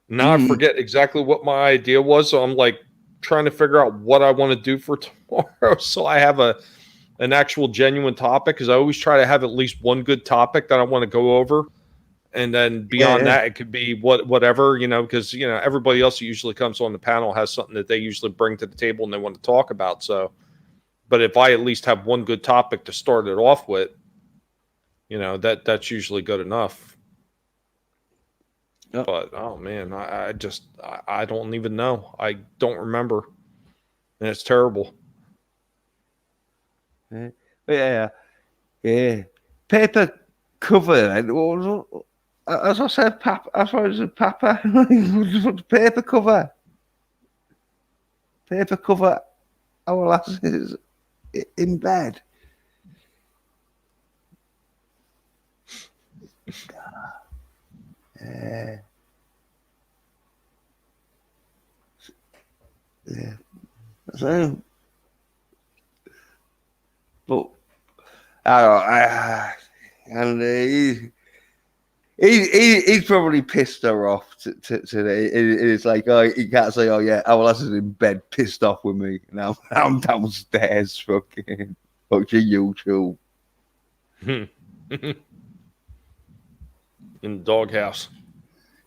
Now I forget exactly what my idea was, so I'm like trying to figure out what I want to do for tomorrow. So I have an actual genuine topic, because I always try to have at least one good topic that I want to go over. And then beyond that, it could be whatever, because, everybody else who usually comes on the panel has something that they usually bring to the table and they want to talk about. So, but if I at least have one good topic to start it off with, that's usually good enough. Yep. But, oh man, I don't even know. I don't remember. And it's terrible. Yeah. Paper cover. As I said, Papa. As far as Papa, paper cover. Paper cover. Our lass is in bed. Yeah. So, but and he's probably pissed her off today. It's like, oh, he can't say, oh yeah, our lass is in bed, pissed off with me. Now I'm downstairs, fucking watching YouTube. In the doghouse.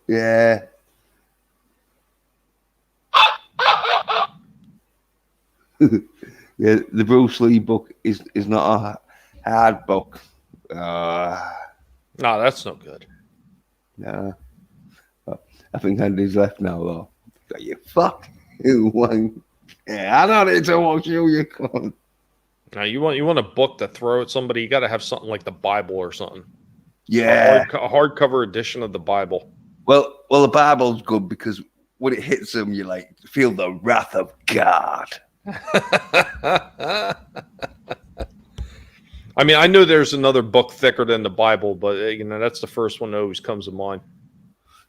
Yeah. Yeah, the Bruce Lee book is not a hard book. No, that's no good. No. I think Andy's left now, though. You fuck. Yeah, I don't need to watch you can't. Now, you want a book to throw at somebody, you got to have something like the Bible or something. Yeah. A hardcover edition of the Bible. Well, the Bible's good because when it hits them, you like feel the wrath of God. I mean, I know there's another book thicker than the Bible, but that's the first one that always comes to mind.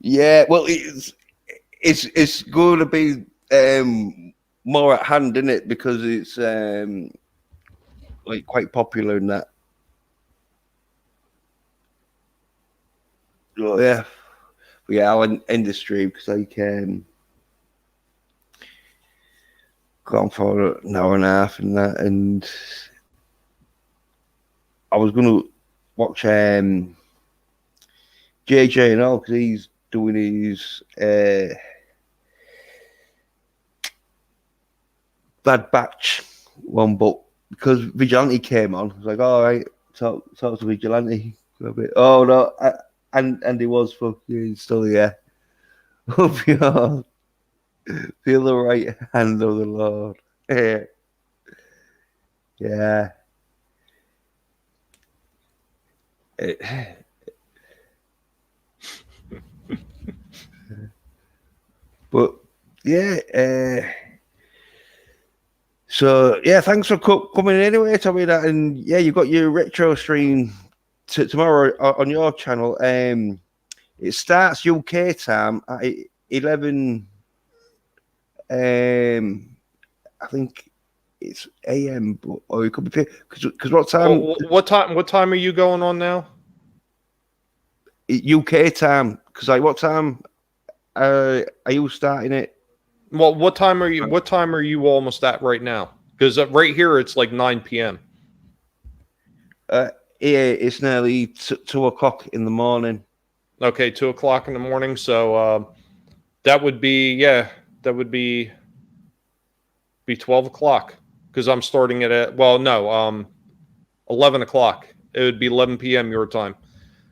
Yeah, well, it's going to be more at hand, isn't it? Because it's like quite popular in that. Oh, yeah, I'll end the stream because I can. Gone for an hour and a half and that, and I was going to watch JJ and all, because he's doing his Bad Batch one, but because Vigilante came on, I was like, all right, talk to Vigilante for a bit. Oh no, and he was fucking still here. Hope you all feel the right hand of the Lord. Yeah. But yeah, so yeah, thanks for coming in anyway. Tell me that, and yeah, you got your retro stream tomorrow on your channel. It starts UK time at 11. I think it's AM, or it could be because what time? What time are you going on now? UK time. Because like, what time are you starting it? Well, what time are you almost at right now? Because right here it's like 9 p.m. Yeah, it's nearly 2 o'clock in the morning. Okay, 2 o'clock in the morning. So that would be 12 o'clock because I'm starting it at 11 o'clock. It would be 11 p.m. your time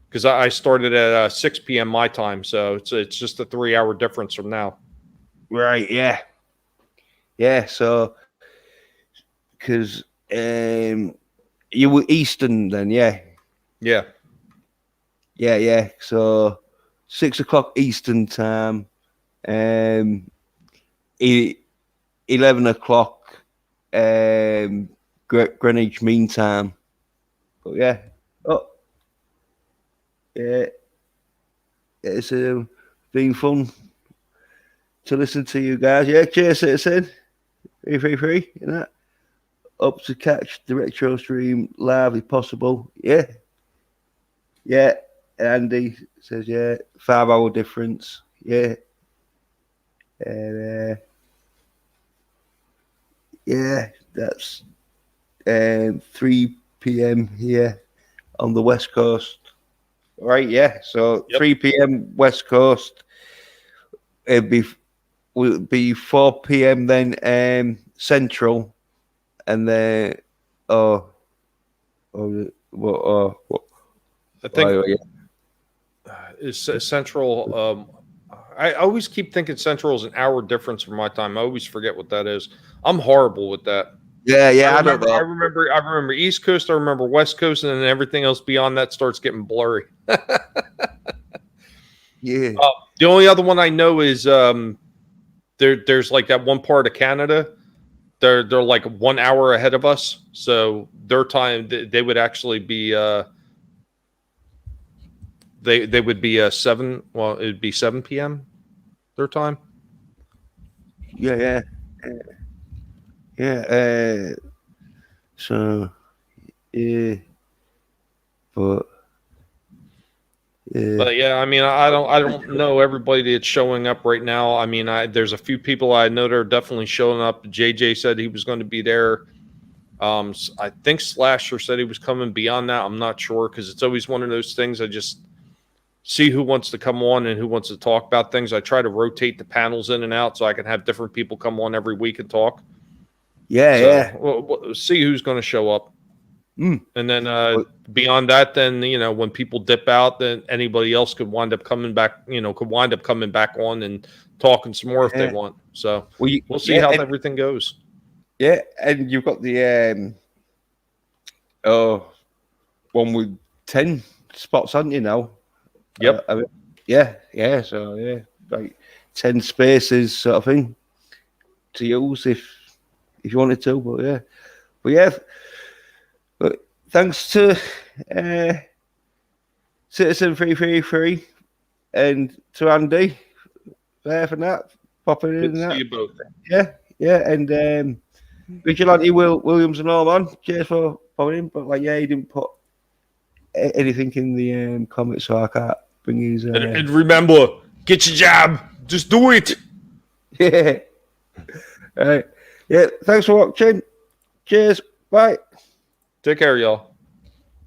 because I started at 6 p.m. my time. So it's just a 3-hour difference from now. Right. Yeah. Yeah. So because you were Eastern then, yeah. Yeah. Yeah. Yeah. So 6 o'clock Eastern time. 11 o'clock Greenwich Mean Time. But yeah. Oh, yeah. It's been fun to listen to you guys. Yeah, cheers, citizen. 333, you know. Up to catch the retro stream live if possible. Yeah. Yeah. Andy says, yeah, 5-hour difference. Yeah. And yeah, that's 3 p.m. here on the West Coast. Right, yeah. So 3 p.m. West Coast. Will be 4 p.m. then Central, and then what? I think is Central. I always keep thinking Central is an hour difference from my time. I always forget what that is. I'm horrible with that. Yeah, I remember East Coast. I remember West Coast, and then everything else beyond that starts getting blurry. Yeah. The only other one I know is there's like that one part of Canada. They're like 1 hour ahead of us, so their time they would actually be they would be 7. Well, it would be 7 p.m. their time. Yeah. So yeah, but. Yeah. But yeah, I mean, I don't know everybody that's showing up right now. I mean, there's a few people I know that are definitely showing up. JJ said he was going to be there. I think Slasher said he was coming. Beyond that, I'm not sure because it's always one of those things. I just see who wants to come on and who wants to talk about things. I try to rotate the panels in and out so I can have different people come on every week and talk. Yeah. We'll see who's going to show up. Mm. And then beyond that, then when people dip out, then anybody else could wind up coming back. Could wind up coming back on and talking some more if they want. So we'll see how everything goes. Yeah, and you've got the one with 10 spots, haven't you now? Yep. Yeah. So yeah, like 10 spaces sort of thing to use if you wanted to. But yeah. But thanks to Citizen 333 and to Andy there for that, popping in. Good to see you both. Yeah, and Vigilante Williams and all, man. Cheers for popping in. But he didn't put anything in the comments, so I can't bring his. And remember, get your job. Just do it. Yeah. All right. Yeah. Thanks for watching. Cheers. Bye. Take care, y'all.